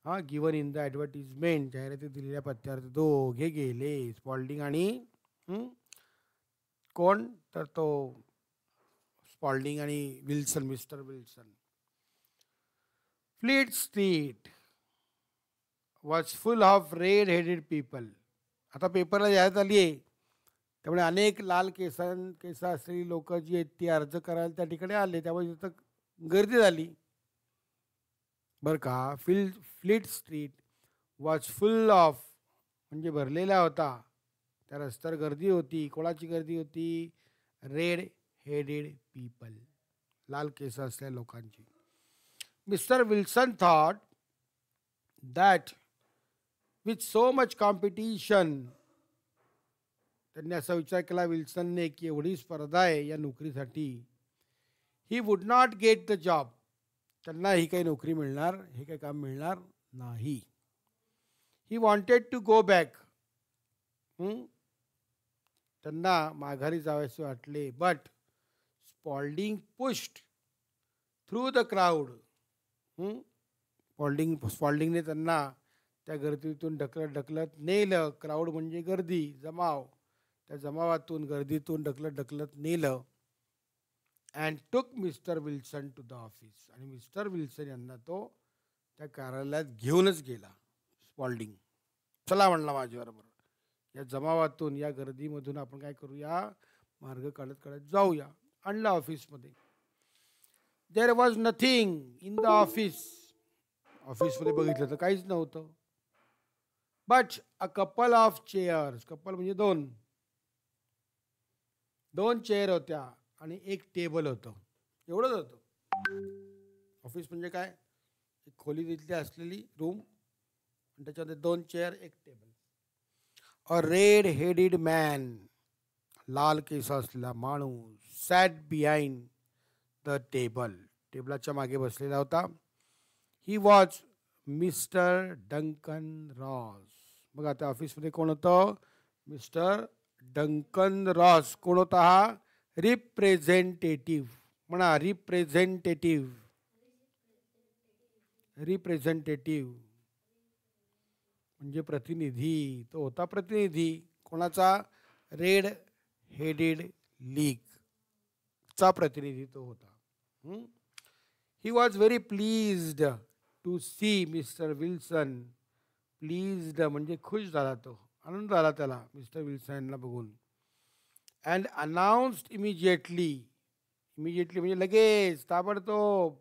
गिवन इन द ॲडव्हर्टिजमेंट, जाहिरातीत दिलेल्या पत्त्यावर ते दोघे गेले, स्पॉल्डिंग आणि कोण? तर तो स्पॉल्डिंग आणि Wilson, mister Wilson. Fleet street was full of red headed people. आता पेपरला जाहिरात आली आहे, त्यामुळे अनेक लाल केस असलेली लोक जी आहेत ती अर्ज करायला त्या ठिकाणी आले, त्यामुळे तिथं गर्दी झाली बरं का. Fleet street was full of, म्हणजे भरलेला होता, त्या रस्त्यावर गर्दी होती. कोणाची गर्दी होती? रेड हेडेड पीपल, लाल केस असलेल्या लोकांची. Mister Wilson thought that with so much competition, त्यांनी असा विचार केला विल्सनने की एवढी स्पर्धा आहे या नोकरीसाठी, he would not get the job, त्यांना ही काही नोकरी मिळणार, हे काही काम मिळणार नाही. He wanted to go back, त्यांना माघारी जावयाचे वाटले. But Spaulding pushed through the crowd, स्पॉल्डिंगने त्यांना त्या गर्दीतून ढकलत नेलं. क्राऊड म्हणजे गर्दी, जमाव, त्या जमावातून, गर्दीतून ढकलत नेलं. And took mister Wilson to the office, आणि मिस्टर विल्सन यांना तो त्या कार्यालयात घेऊनच गेला. स्पॉल्डिंग, चला म्हणला माझ्याबरोबर, या जमावातून, या गर्दीमधून आपण काय करूया, मार्ग काढत जाऊया. आणला ऑफिसमध्ये. There was nothing in the office, ऑफिसमध्ये बघितलं तर काहीच नव्हतं. But a couple of chairs, couple म्हणजे दोन चेअर होत्या आणि एक टेबल होतं, एवढंच होतं. ऑफिस म्हणजे काय? एक खोली तिथली असलेली रूम, आणि त्याच्यामध्ये 2 चेअर, एक टेबल. अ रेड हेडेड मॅन, लाल केस असलेला माणूस, सॅट बिहाइंड द टेबल, टेबलाच्या मागे बसलेला होता. He was mister Duncan Ross. बघा, त्या ऑफिसमध्ये कोण होतं? Mister Duncan Ross. कोण होता हा? रिप्रेझेंटेटिव्ह. म्हणा, रिप्रेझेंटेटिव्ह म्हणजे प्रतिनिधी. तो होता प्रतिनिधी. कोणाचा? रेड हेडेड लीग चा प्रतिनिधी तो होता. He was very pleased to see mister Wilson. Pleased म्हणजे खुश झाला, तो आनंद झाला त्याला मिस्टर विल्सनला बघून. अँड अनाउन्स्ड इमिजिएटली म्हणजे लगेच, ताबडतोब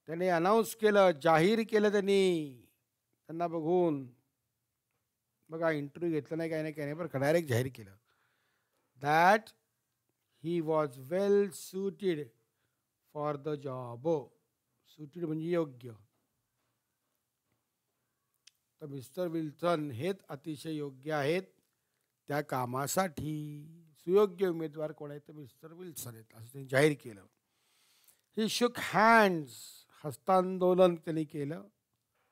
त्याने अनाऊन्स केलं, जाहीर केलं त्यांना बघून. बघा, इंटरव्ह्यू घेतला नाही, काही नाही, बरं, डायरेक्ट जाहीर केलं. That he was well suited for the job. Suited म्हणजे योग्य. तर मिस्टर विल्सन हेच अतिशय योग्य आहेत त्या कामासाठी. सुयोग्य उमेदवार कोण आहेत तर मिस्टर विल्सन आहेत असं त्यांनी जाहीर केलं. ही शुक हँड्स, हस्तांदोलन त्यांनी केलं,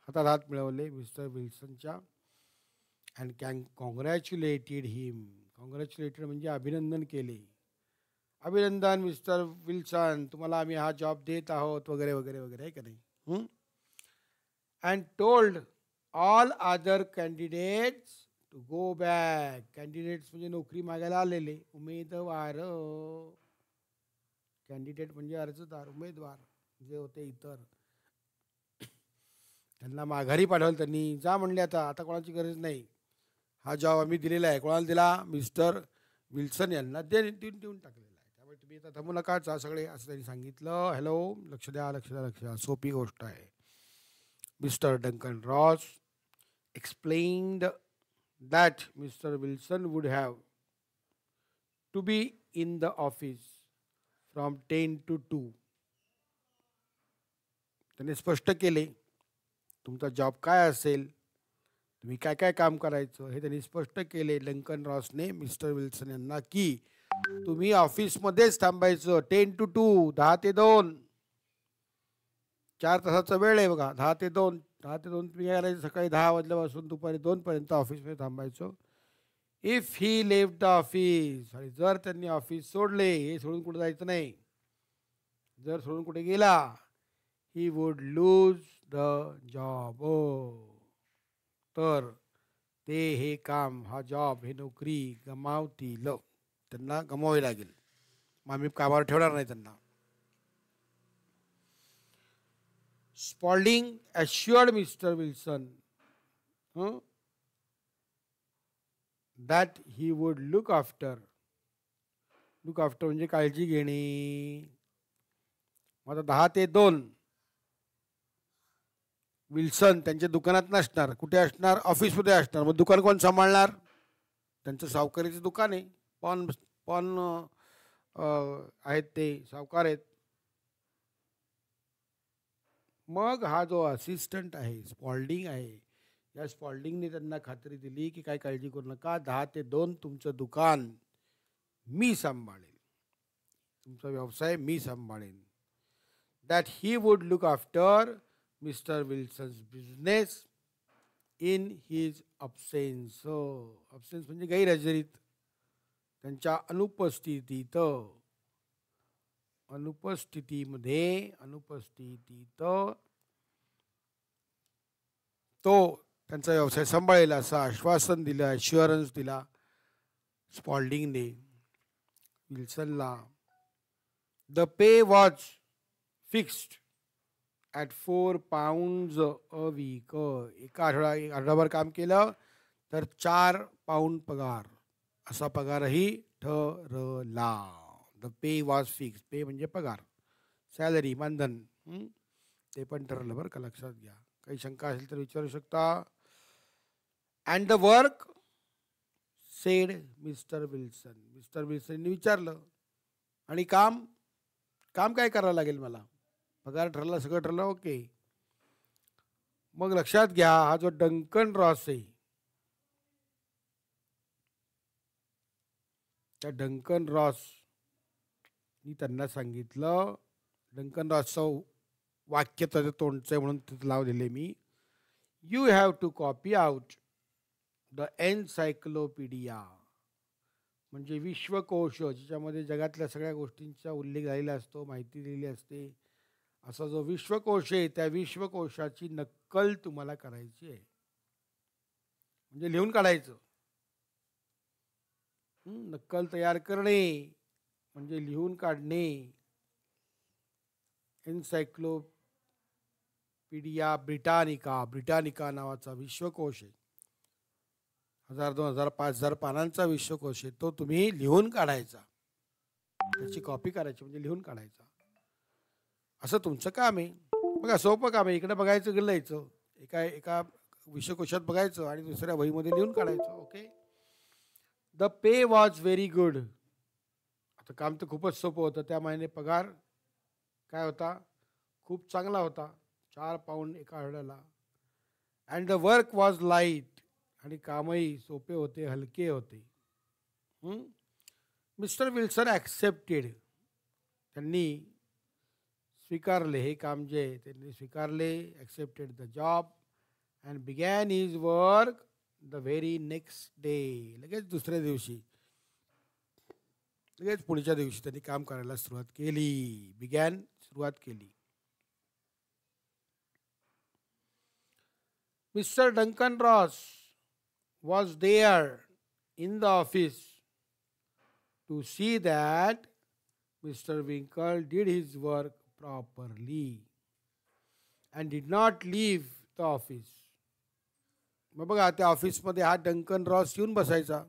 हातात हात मिळवले मिस्टर विल्सनच्या. अँड कॉंग्रॅच्युलेटेड हिम, कॉंग्रॅच्युलेटेड म्हणजे अभिनंदन केले. अभिनंदन मिस्टर विल्सन, तुम्हाला आम्ही हा जॉब देत आहोत वगैरे वगैरे वगैरे, आहे का नाही. And told all other candidates to go back. Candidates म्हणजे नोकरी मागायला आलेले उमेदवार. कॅन्डिडेट म्हणजे अर्जदार, उमेदवार जे होते इतर, त्यांना माघारी पाठवलं त्यांनी. जा म्हणले, आता आता कोणाची गरज नाही, हा जॉब आम्ही दिलेला आहे. कोणाला दिला? मिस्टर विल्सन यांना देऊन टाकलेला आहे. त्यामुळे तुम्ही आता थांबू नका, जा सगळे, असं त्यांनी सांगितलं. हॅलो, लक्ष द्या, लक्ष द्या, लक्ष द्या, सोपी गोष्ट आहे. Mister Duncan Ross explained that Mr. Wilson would have to be in the office from 10 to 2. त्यांनी स्पष्ट केले तुमचा जॉब काय असेल, तुम्ही काय काय काम करायचं हे त्यांनी स्पष्ट केले डंकन रॉसने मिस्टर विल्सन यांना, की तुम्ही ऑफिसमध्येच थांबायचं 10 to 2, 10 ते 2, 4 तासाचा वेळ आहे बघा. 10 ते 2 तुम्ही काय करायचं, सकाळी 10 वाजल्यापासून दुपारी 2 ऑफिसमध्ये थांबायचं. If he left the office, आणि जर त्यांनी ऑफिस सोडले, हे सोडून कुठे जायचं नाही, जर सोडून कुठे गेला, he would lose the job, तर ते हे काम, हा जॉब, हे नोकरी गमावतील, त्यांना गमावावी लागेल. मग आम्ही कामावर ठेवणार नाही त्यांना. Spaulding assured Mr. Wilson that he would look after म्हणजे काळजी घेणे. मग आता 10 ते 2 विल्सन त्यांच्या दुकानात नसणार. कुठे असणार? ऑफिसमध्ये असणार. मग दुकान कोण सांभाळणार? त्यांचं सावकारीचं दुकान आहे, पॉन आहेत, ते सावकार आहेत. मग हा जो असिस्टंट आहे, स्पॉल्डिंग आहे, या स्पॉल्डिंगने त्यांना खात्री दिली की काय काळजी करू नका, 10 ते 2 तुमचं दुकान मी सांभाळेन, तुमचा व्यवसाय मी सांभाळेन. That he would look after mister Wilson's business in his absence. Absence म्हणजे गैरहजेरीत, त्यांच्या अनुपस्थितीत, तो त्यांचा व्यवसाय सांभाळेल असं आश्वासन दिलं, ॲश्युरन्स दिला स्पॉल्डिंगने विल्सनला. The pay was fixed at £4 a week. एका आठवडाभर काम केलं तर 4 पाऊंड पगार, असा पगारही ठरला. द पे वॉज फिक्स, पे म्हणजे पगार, सॅलरी, मानधन, ते पण ठरलं बरं का, लक्षात घ्या. काही शंका असेल तर विचारू शकता. And the work, said mister विल्सनने विचारलं, आणि काम काय करावं लागेल मला? पगार ठरला, सगळं ठरलं, ओके. मग लक्षात घ्या, हा जो डंकन रॉस आहे, त्या डंकन रॉस मी त्यांना सांगितलं, डंकन रॉसचं वाक्य त्याचं तोंडचं आहे म्हणून तिथं नाव दिले मी. You have to copy out the encyclopaedia, म्हणजे विश्वकोश, ज्याच्यामध्ये जगातल्या सगळ्या गोष्टींचा उल्लेख झालेला असतो, माहिती दिलेली असते, असा जो विश्वकोश आहे, त्या विश्वकोशाची नक्कल तुम्हाला करायची आहे, म्हणजे लिहून काढायचं. नक्कल तयार करणे म्हणजे लिहून काढणे. एन्सायक्लोपीडिया ब्रिटानिका नावाचा विश्वकोश आहे, 1000, 2000, 5000 पानांचा विश्वकोश आहे, तो तुम्ही लिहून काढायचा, त्याची कॉपी करायची म्हणजे लिहून काढायचा, असं तुमचं काम आहे. बघा, सोपं काम आहे. इकडे बघायचं, लिहायचं, एका विश्वकोशात बघायचं आणि दुसऱ्या वहीमध्ये लिहून काढायचं. Okay. The pay was very good. आता काम तर खूपच सोपं होतं. त्या महिने पगार काय होता? खूप चांगला होता, 4 पाऊंड एका आठवड्याला. And the work was light, आणि कामही सोपे होते, हलके होते. मिस्टर विल्सन ॲक्सेप्टेड, त्यांनी स्वीकारले हे काम जे आहे त्यांनी स्वीकारले. Accepted the job and begin his work the very next day. लगेच दुसऱ्या दिवशी, लगेच पुढच्या दिवशी त्यांनी काम करायला सुरुवात केली. बिगॅन, सुरुवात केली. Mister Duncan Ross was there in the office to see that mister Winkle did his work properly and did not leave the office. मग बघा, त्या ऑफिसमध्ये हा डंकन रॉस येऊन बसायचा.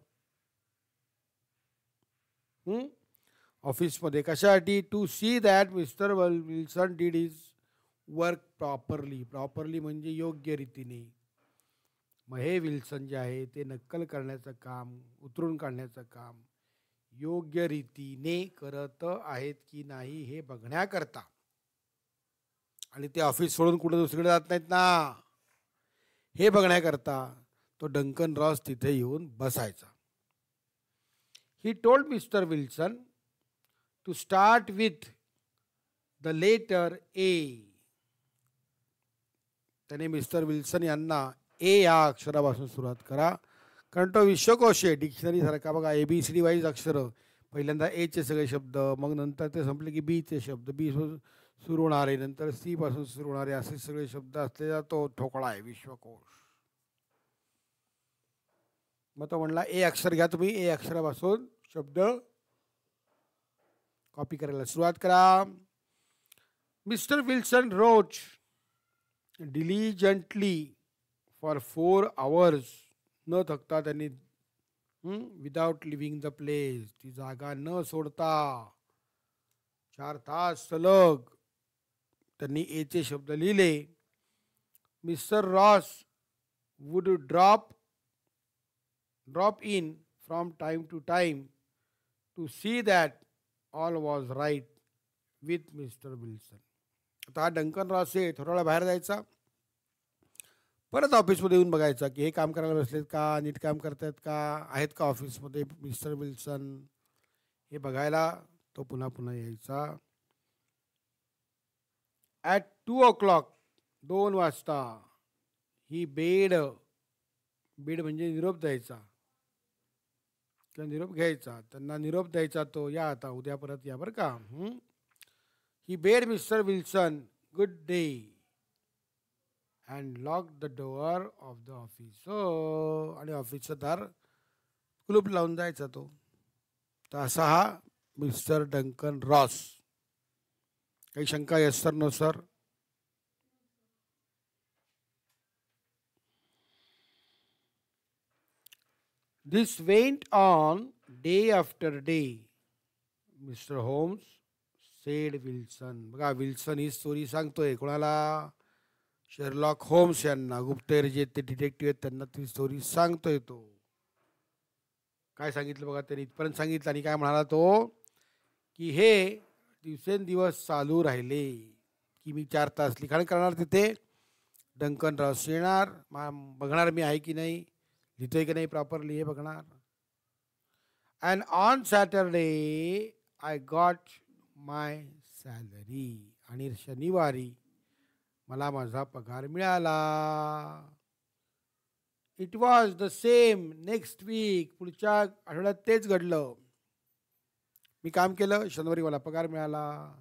ऑफिसमध्ये कशासाठी? To see that mister Wilson did his work properly. Properly म्हणजे योग्य रीतीने. मग हे विल्सन जे आहे ते नक्कल करण्याचं काम, उतरून काढण्याचं काम योग्य रीतीने करत आहेत की नाही हे बघण्याकरता. आणि ते ऑफिस सोडून कुठे दुसरीकडे जात नाहीत ना, हे बघण्याकरता तो डंकन रॉस तिथे येऊन बसायचा. He told mister Wilson to start with the letter A. त्याने मिस्टर विल्सन यांना ए या अक्षरापासून सुरुवात करा, कारण तो विश्वकोश आहे, डिक्शनरी सारखा. बघा, ABCD वाईज अक्षरं. पहिल्यांदा एचे सगळे शब्द, मग नंतर ते संपले की बीचे शब्द, बी सुरू होणारे, नंतर सी पासून सुरू होणारे, असे सगळे शब्द असलेला तो ठोकळा आहे विश्वकोश. मग तो म्हणला ए अक्षर घ्या तुम्ही, ए अक्षरापासून शब्द कॉपी करायला सुरुवात करा. Mister Wilson wrote diligently for 4 hours. न थकता त्यांनी, विदाउट लिव्हिंग द प्लेस, ती जागा न सोडता 4 तास सलग त्यांनी एचे शब्द लिहिले. Mister Ross would drop in from time to time to see that all was right with mister Wilson. आता हा डंकन रॉस आहे, थोडा वेळा बाहेर जायचा, परत ऑफिसमध्ये येऊन बघायचा की हे काम करायला बसलेत का, नीट काम करतायत का, आहेत का ऑफिसमध्ये मिस्टर विल्सन, हे बघायला तो पुन्हा पुन्हा यायचा. ॲट 2 o'clock, 2 वाजता, ही बेड म्हणजे निरोप द्यायचा किंवा निरोप घ्यायचा, त्यांना निरोप द्यायचा तो, या आता उद्या परत या बरं का. He bade mister Wilson good day and lock the door of the office. आणि ऑफिसचं दार कुलूप लावून जायचा तो. तर असा हा मिस्टर डंकन रॉस. काही शंका? Yes sir, no sir? This went on day after day, mister Holmes said Wilson. बघा, विल्सन ही स्टोरी सांगतोय कोणाला? शेरलॉक होम्स यांना. गुप्तहेर जे ते डिटेक्टिव्ह आहेत त्यांना ती स्टोरी सांगतोय तो. काय सांगितलं बघा, त्यांनी इथपर्यंत सांगितलं. आणि काय म्हणाला तो, की हे दिवसेंदिवस चालू राहिले की मी 4 तास लिखाण करणार तिथे, डंकन रॉस येणार, बघणार मी आहे की नाही, लिहितोय की नाही प्रॉपरली हे बघणार. And on Saturday I got my salary. आणि शनिवारी मला माझा पगार मिळाला. It was the same next week. पुढच्या आठवड्यात तेच घडलं. मी काम केलं, शनिवारी मला पगार मिळाला.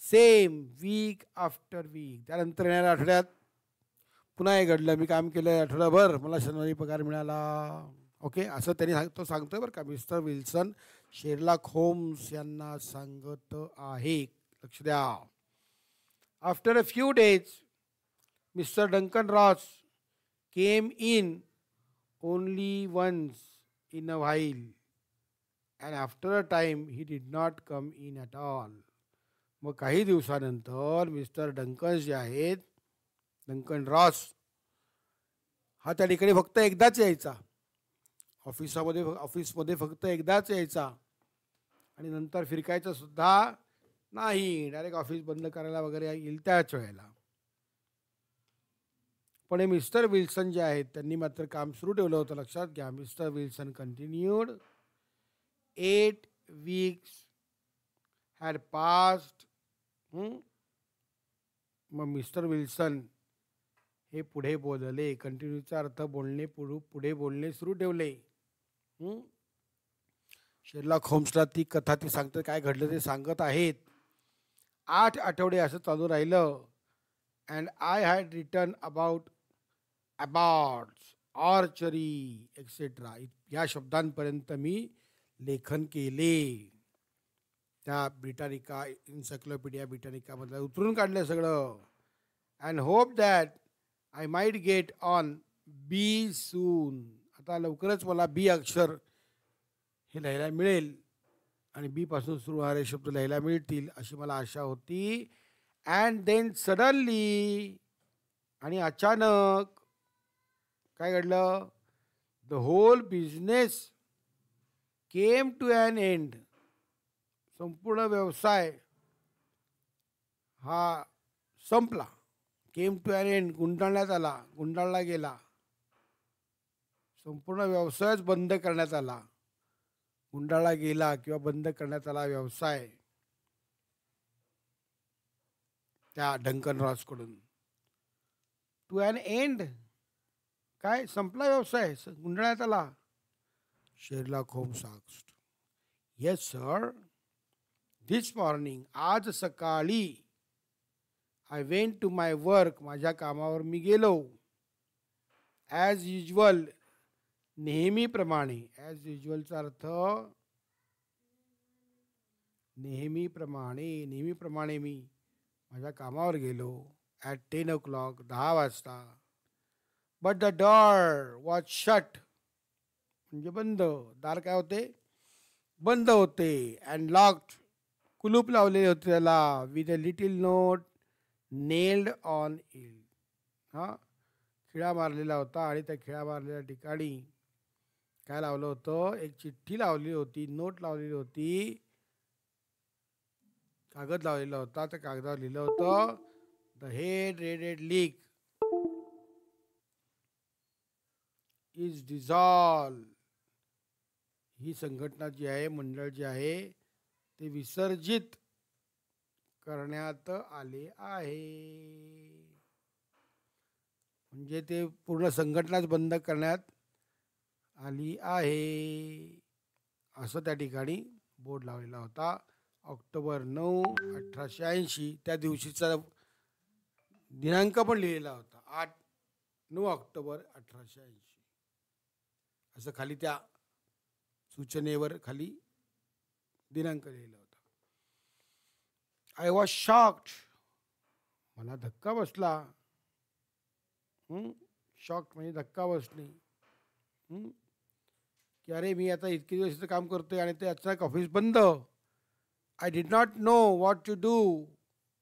Same week after week. त्यानंतर येणाऱ्या आठवड्यात पुन्हा हे घडलं, मी काम केलं आठवडाभर, मला शनिवारी पगार मिळाला. ओके, असं त्यांनी तो सांगतोय बरं का. मिस्टर विल्सन शेरलॉक होम्स यांना सांगत आहे. लक्ष द्या. After a few days mister Duncan Ross came in only once in a while and after a time he did not come in at all. मग काही दिवसानंतर मिस्टर डंकन जे आहेत, डंकन रॉस, हा त्या ठिकाणी फक्त एकदाच यायचा. ऑफिसमध्ये फक्त एकदाच यायचा आणि नंतर फिरकायचा सुद्धा नाही, डायरेक्ट ऑफिस बंद करायला वगैरे येईल त्याच वेळेला. पण हे मिस्टर विल्सन जे आहेत त्यांनी मात्र काम सुरू ठेवलं होतं. लक्षात घ्या, mister Wilson continued. 8 weeks had passed. मग मिस्टर विल्सन हे पुढे बोलले. कंटिन्यूचा अर्थ बोलणे, पुढे बोलणे सुरू ठेवले. शेरलॉक होम्सला ती कथा ती सांगते, काय घडलं ते सांगत आहेत. 8 आठवडे असं चालू राहिलं. And I had written about abbots, archery etcetera या शब्दांपर्यंत मी लेखन केले. त्या ब्रिटानिका इन्सायक्लोपीडिया ब्रिटानिकामधलं उतरून काढलं सगळं. And hope that I might get on B soon. आता लवकरच मला बी अक्षर हे लिहायला मिळेल आणि बी पासून सुरू होणारे शब्द लिहायला मिळतील अशी मला आशा होती. अँड देन सडनली, आणि अचानक काय घडलं? The whole business came to an end. संपूर्ण व्यवसाय हा संपला. केम टू ॲन एंड, गुंडाळण्यात आला, गुंडाळला गेला. संपूर्ण व्यवसायच बंद करण्यात आला, गुंडाळला गेला किंवा बंद करण्यात आला व्यवसाय त्या डंकन रॉसकडून. टू ॲन एंड, काय संपला व्यवसाय, गुंडाळण्यात आला. Sherlock Holmes asked. Yes sir, this morning, आज सकाळी. I went to my work, माझ्या कामावर मी गेलो. ॲज युजल, नेहमीप्रमाणे. ॲज युजलचा अर्थ नेहमीप्रमाणे. नेहमीप्रमाणे मी माझ्या कामावर गेलो. ॲट 10 o'clock, 10 वाजता. But the door was shut, म्हणजे बंद. दार काय होते? बंद होते. अँड लॉक्ड, कुलूप लावलेले होते त्याला. With a little note nailed on it. खिळा मारलेला होता आणि त्या खिळा मारलेल्या ठिकाणी काय लावलं होतं? एक चिठ्ठी लावली होती, नोट लावलेली होती, कागद लावलेला होता. त्या कागदावर लिहिलं होतं, the head red league is dissolve. ही संघटना जी आहे, मंडळ जे आहे ते विसर्जित करण्यात आले आहे. म्हणजे ते पूर्ण संघटनाच बंद करण्यात आली आहे असं त्या ठिकाणी बोर्ड लावलेला होता. ऑक्टोबर 9, 1880 त्या दिवशीचा दिनांक पण लिहिलेला होता. 9 ऑक्टोबर 1880 असं खाली त्या सूचनेवर खाली दिनांक लिहिला होता. आय वॉज शॉक्ड, मला धक्का बसला. शॉक्ड म्हणजे धक्का बसणे. की अरे मी आता इतके दिवस काम करतोय आणि ते अचानक ऑफिस बंद. I did not know what to do,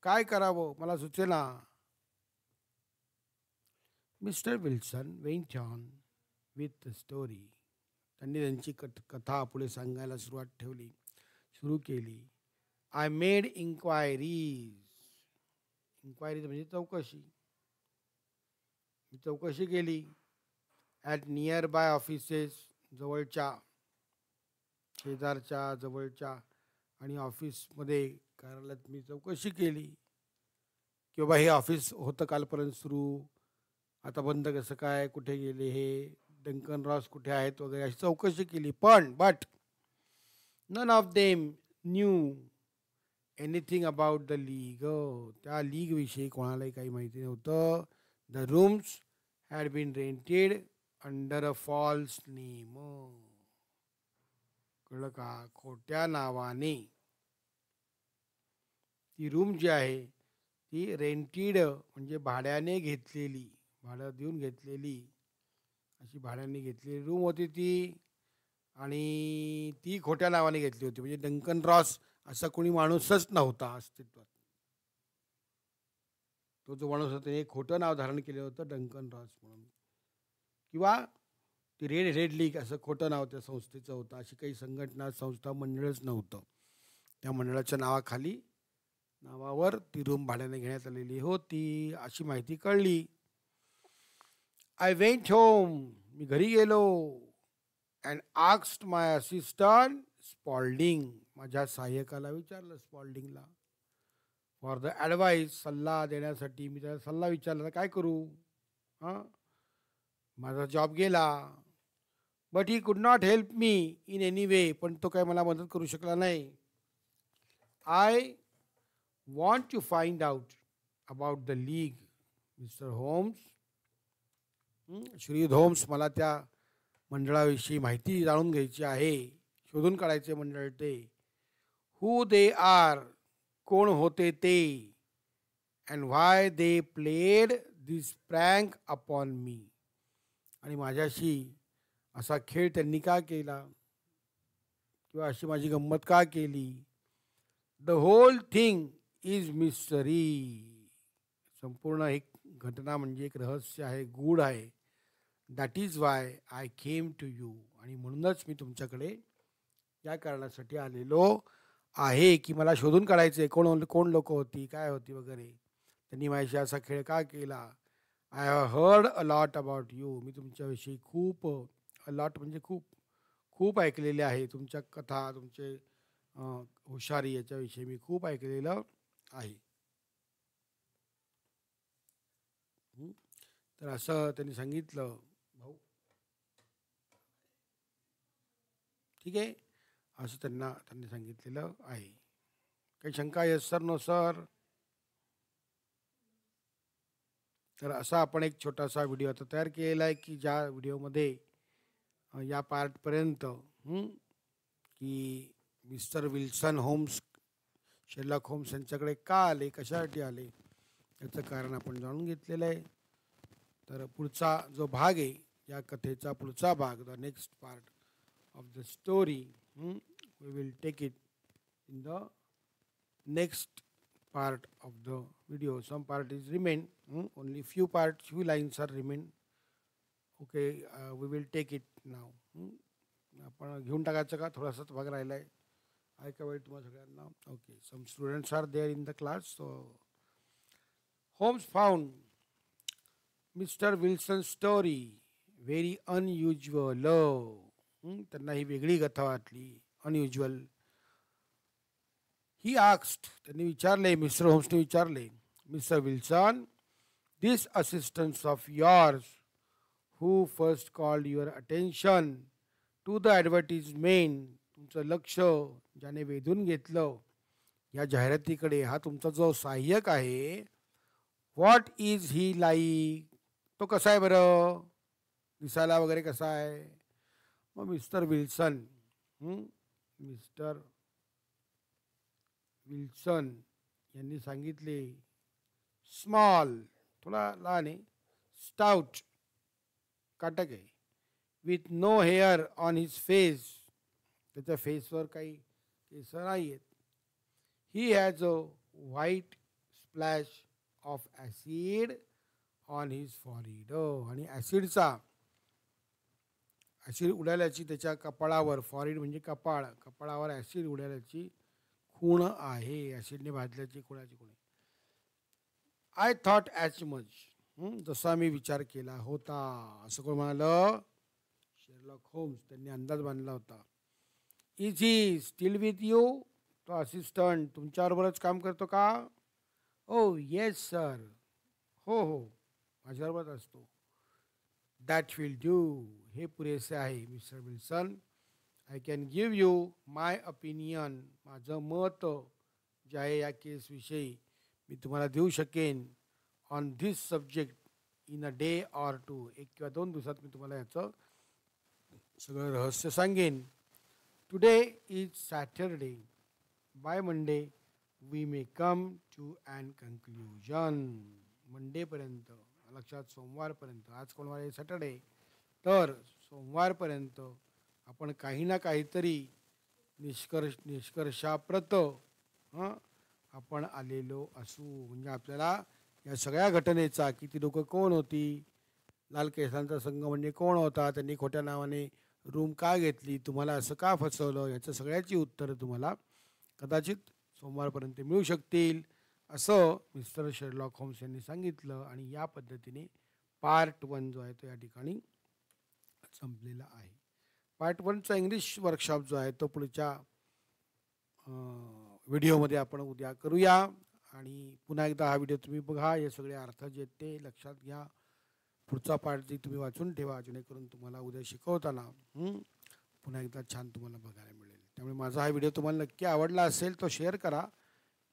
काय करावं मला सुचेना. Mister Wilson went on with the story. त्यांनी त्यांची कथा पुढे सांगायला सुरू केली. I made enquiries. इन्क्वायरीज म्हणजे चौकशी. मी चौकशी केली. ॲट नियर बाय ऑफिसेस, जवळच्या, शेजारच्या, जवळच्या आणि ऑफिसमध्ये, कार्यालयात मी चौकशी केली की बाबा हे ऑफिस होतं कालपर्यंत सुरू, आता बंद कसं काय, कुठे गेले हे, डंकन रॉस कुठे आहेत वगैरे अशी चौकशी केली. But none of them knew anything about the league. त्या लीगविषयी कोणालाही काही माहिती नव्हतं. The rooms had been rented under a false name. कळलं का? खोट्या नावाने ती रूम जी आहे ती रेंटेड म्हणजे भाड्याने घेतलेली, भाडं देऊन घेतलेली, अशी भाड्याने घेतलेली रूम होती ती. आणि ती खोट्या नावाने घेतली होती. म्हणजे डंकन रॉस असा कोणी माणूसच नव्हता अस्तित्वात. तो जो माणूस होता त्याने खोटं नाव धारण केलं होतं, डंकन रॉस म्हणून. किंवा ती रेड लीग असं खोटं नाव त्या संस्थेचं होतं. अशी काही संघटना, संस्था, मंडळच नव्हतं. त्या मंडळाच्या नावाखाली नावावर ती रूम भाड्याने घेण्यात आलेली होती अशी माहिती कळली. आय वेंट होम, मी घरी गेलो. And asked my assistant Spalding, माझ्या सहाय्यकाला विचारलं स्पॉल्डिंगला, फॉर द ॲडवाईस, सल्ला देण्यासाठी. मी त्याला सल्ला विचारला, काय करू? हां, माझा जॉब गेला. But he could not help me in any way, पण तो काय मला मदत करू शकला नाही. I want to find out about the league, mister Holmes. Shri Holmes, मला त्या मंडळाविषयी माहिती जाणून घ्यायची आहे, शोधून काढायचे मंडळ ते. हू दे आर, कोण होते ते. And why they played this prank upon me, आणि माझ्याशी असा खेळ त्यांनी का केला किंवा अशी माझी गंमत का केली. The whole thing is mystery, संपूर्ण एक घटना म्हणजे एक रहस्य आहे, गूढ आहे. That is why I came to you, आणि म्हणूनच मी तुमच्याकडे या कारणासाठी आलेलो आहे की मला शोधून काढायचे कोण लोक होती, काय होती वगैरे, त्यांनी माझ्याशी असा खेळ का केला. I have heard a lot about you, मी तुमच्याविषयी खूप, अ लॉट म्हणजे खूप, खूप ऐकलेले आहे. तुमच्या कथा, तुमचे हुशारी याच्याविषयी मी खूप ऐकलेलं आहे. तर असं त्यांनी सांगितलं. भाऊ ठीक आहे, असं त्यांनी सांगितलेलं आहे. काही शंका? Yes sir, no sir. तर असा आपण एक छोटासा व्हिडिओ आता तयार केलेला आहे की ज्या व्हिडिओमध्ये या पार्टपर्यंत की mister Wilson Holmes, Sherlock Holmes यांच्याकडे का आले, कशासाठी आले, याचं कारण आपण जाणून घेतलेलं आहे. तर पुढचा जो भाग आहे या कथेचा, पुढचा भाग, the next part of the story, we will take it in the next part of the video. Some part is remain, only few lines are remain. Okay, we will take it now. आपण घेऊन टाकायचं का, थोडासाच भाग राहिला आहे, ऐका वेळ तुम्हाला सगळ्यांना. Okay, some students are there in the class. So Holmes found mister Wilson story very unusual. त्यांना ही वेगळी कथा वाटली, अनयुज्युअल. ही आस्क्ड, त्यांनी विचारले, मिस्टर होम्सने विचारले, mister Wilson, this assistants of yours who first called your attention to the advertisement, तुमचं लक्ष ज्याने वेधून घेतलं या जाहिरातीकडे, हा तुमचा जो सहाय्यक आहे, व्हॉट इज ही लाईक, तो कसा आहे बरं, दिसायला वगैरे कसा आहे. मग मिस्टर विल्सन यांनी सांगितले, स्मॉल, थोडा लहान आहे, स्टाउट, काटक आहे, with no hair on his face, त्याच्या फेसवर काही केस नाही आहेत. He has a white splash of acid on his forehead, आणि ॲसिड उडाल्याची त्याच्या कपाळावर, फॉरहेड म्हणजे कपाळ, कपाळावर ॲसिड उडाल्याची खूण आहे, ॲसिडने भाजल्याची खुणाची खूण. आय थॉट ॲज मच, जसा मी विचार केला होता, असं कोण म्हणालं, शेरलॉक होम्स, त्यांनी अंदाज बांधला होता. Is he steel with you, तो असिस्टंट तुमच्याबरोबरच काम करतो का. ओ येस सर, हो हो, माझ्याबरोबरच असतो. दॅट विल डू, हे पुरेसे आहे mister Wilson. I can give you my opinion, माझं मत जे आहे या केसविषयी मी तुम्हाला देऊ शकेन, on this subject in a day or two, 1 किंवा 2 दिवसात मी तुम्हाला याचं सगळं रहस्य सांगेन. Today is Saturday, by Monday we may come to an conclusion. मंडेपर्यंत, लक्षात, सोमवारपर्यंत, आज कोणवार आहे, सॅटर्डे, तर सोमवारपर्यंत आपण काही ना काहीतरी निष्कर्षाप्रत आपण आलेलो असू. म्हणजे आपल्याला या सगळ्या घटनेचा, की ती लोकं कोण होती, लाल केसांचा संघ म्हणजे कोण होता, त्यांनी खोट्या नावाने रूम का घेतली, तुम्हाला असं का फसवलं, याचं सगळ्याची उत्तरं तुम्हाला कदाचित सोमवारपर्यंत मिळू शकतील असं मिस्टर शेरलॉक होम्स यांनी सांगितलं. आणि या पद्धतीने पार्ट 1 जो आहे तो या ठिकाणी संपलेला आहे. पार्ट 1चा इंग्लिश वर्कशॉप जो आहे तो पुढच्या व्हिडिओमध्ये आपण उद्या करूया. आणि पुन्हा एकदा हा व्हिडिओ तुम्ही बघा, हे सगळे अर्थ जे ते लक्षात घ्या. पुढचा पार्ट जे तुम्ही वाचून ठेवा, जेणेकरून तुम्हाला उद्या शिकवताना पुन्हा एकदा छान तुम्हाला बघायला मिळेल. त्यामुळे माझा हा व्हिडिओ तुम्हाला नक्की आवडला असेल तो शेअर करा.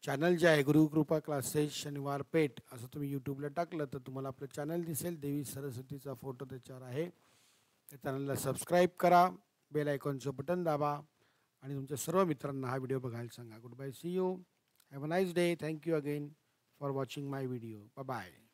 चॅनल जे आहे गुरुकृपा क्लासेस शनिवार पेठ असं तुम्ही यूट्यूबला टाकलं तर तुम्हाला आपलं चॅनल दिसेल. देवी सरस्वतीचा फोटो त्याच्यावर आहे. त्या चॅनलला सबस्क्राईब करा, बेल आयकॉनचं बटन दाबा आणि तुमच्या सर्व मित्रांना हा व्हिडिओ बघायला सांगा. Good bye, see you, have a nice day. Thank you again for watching my video. Bye bye.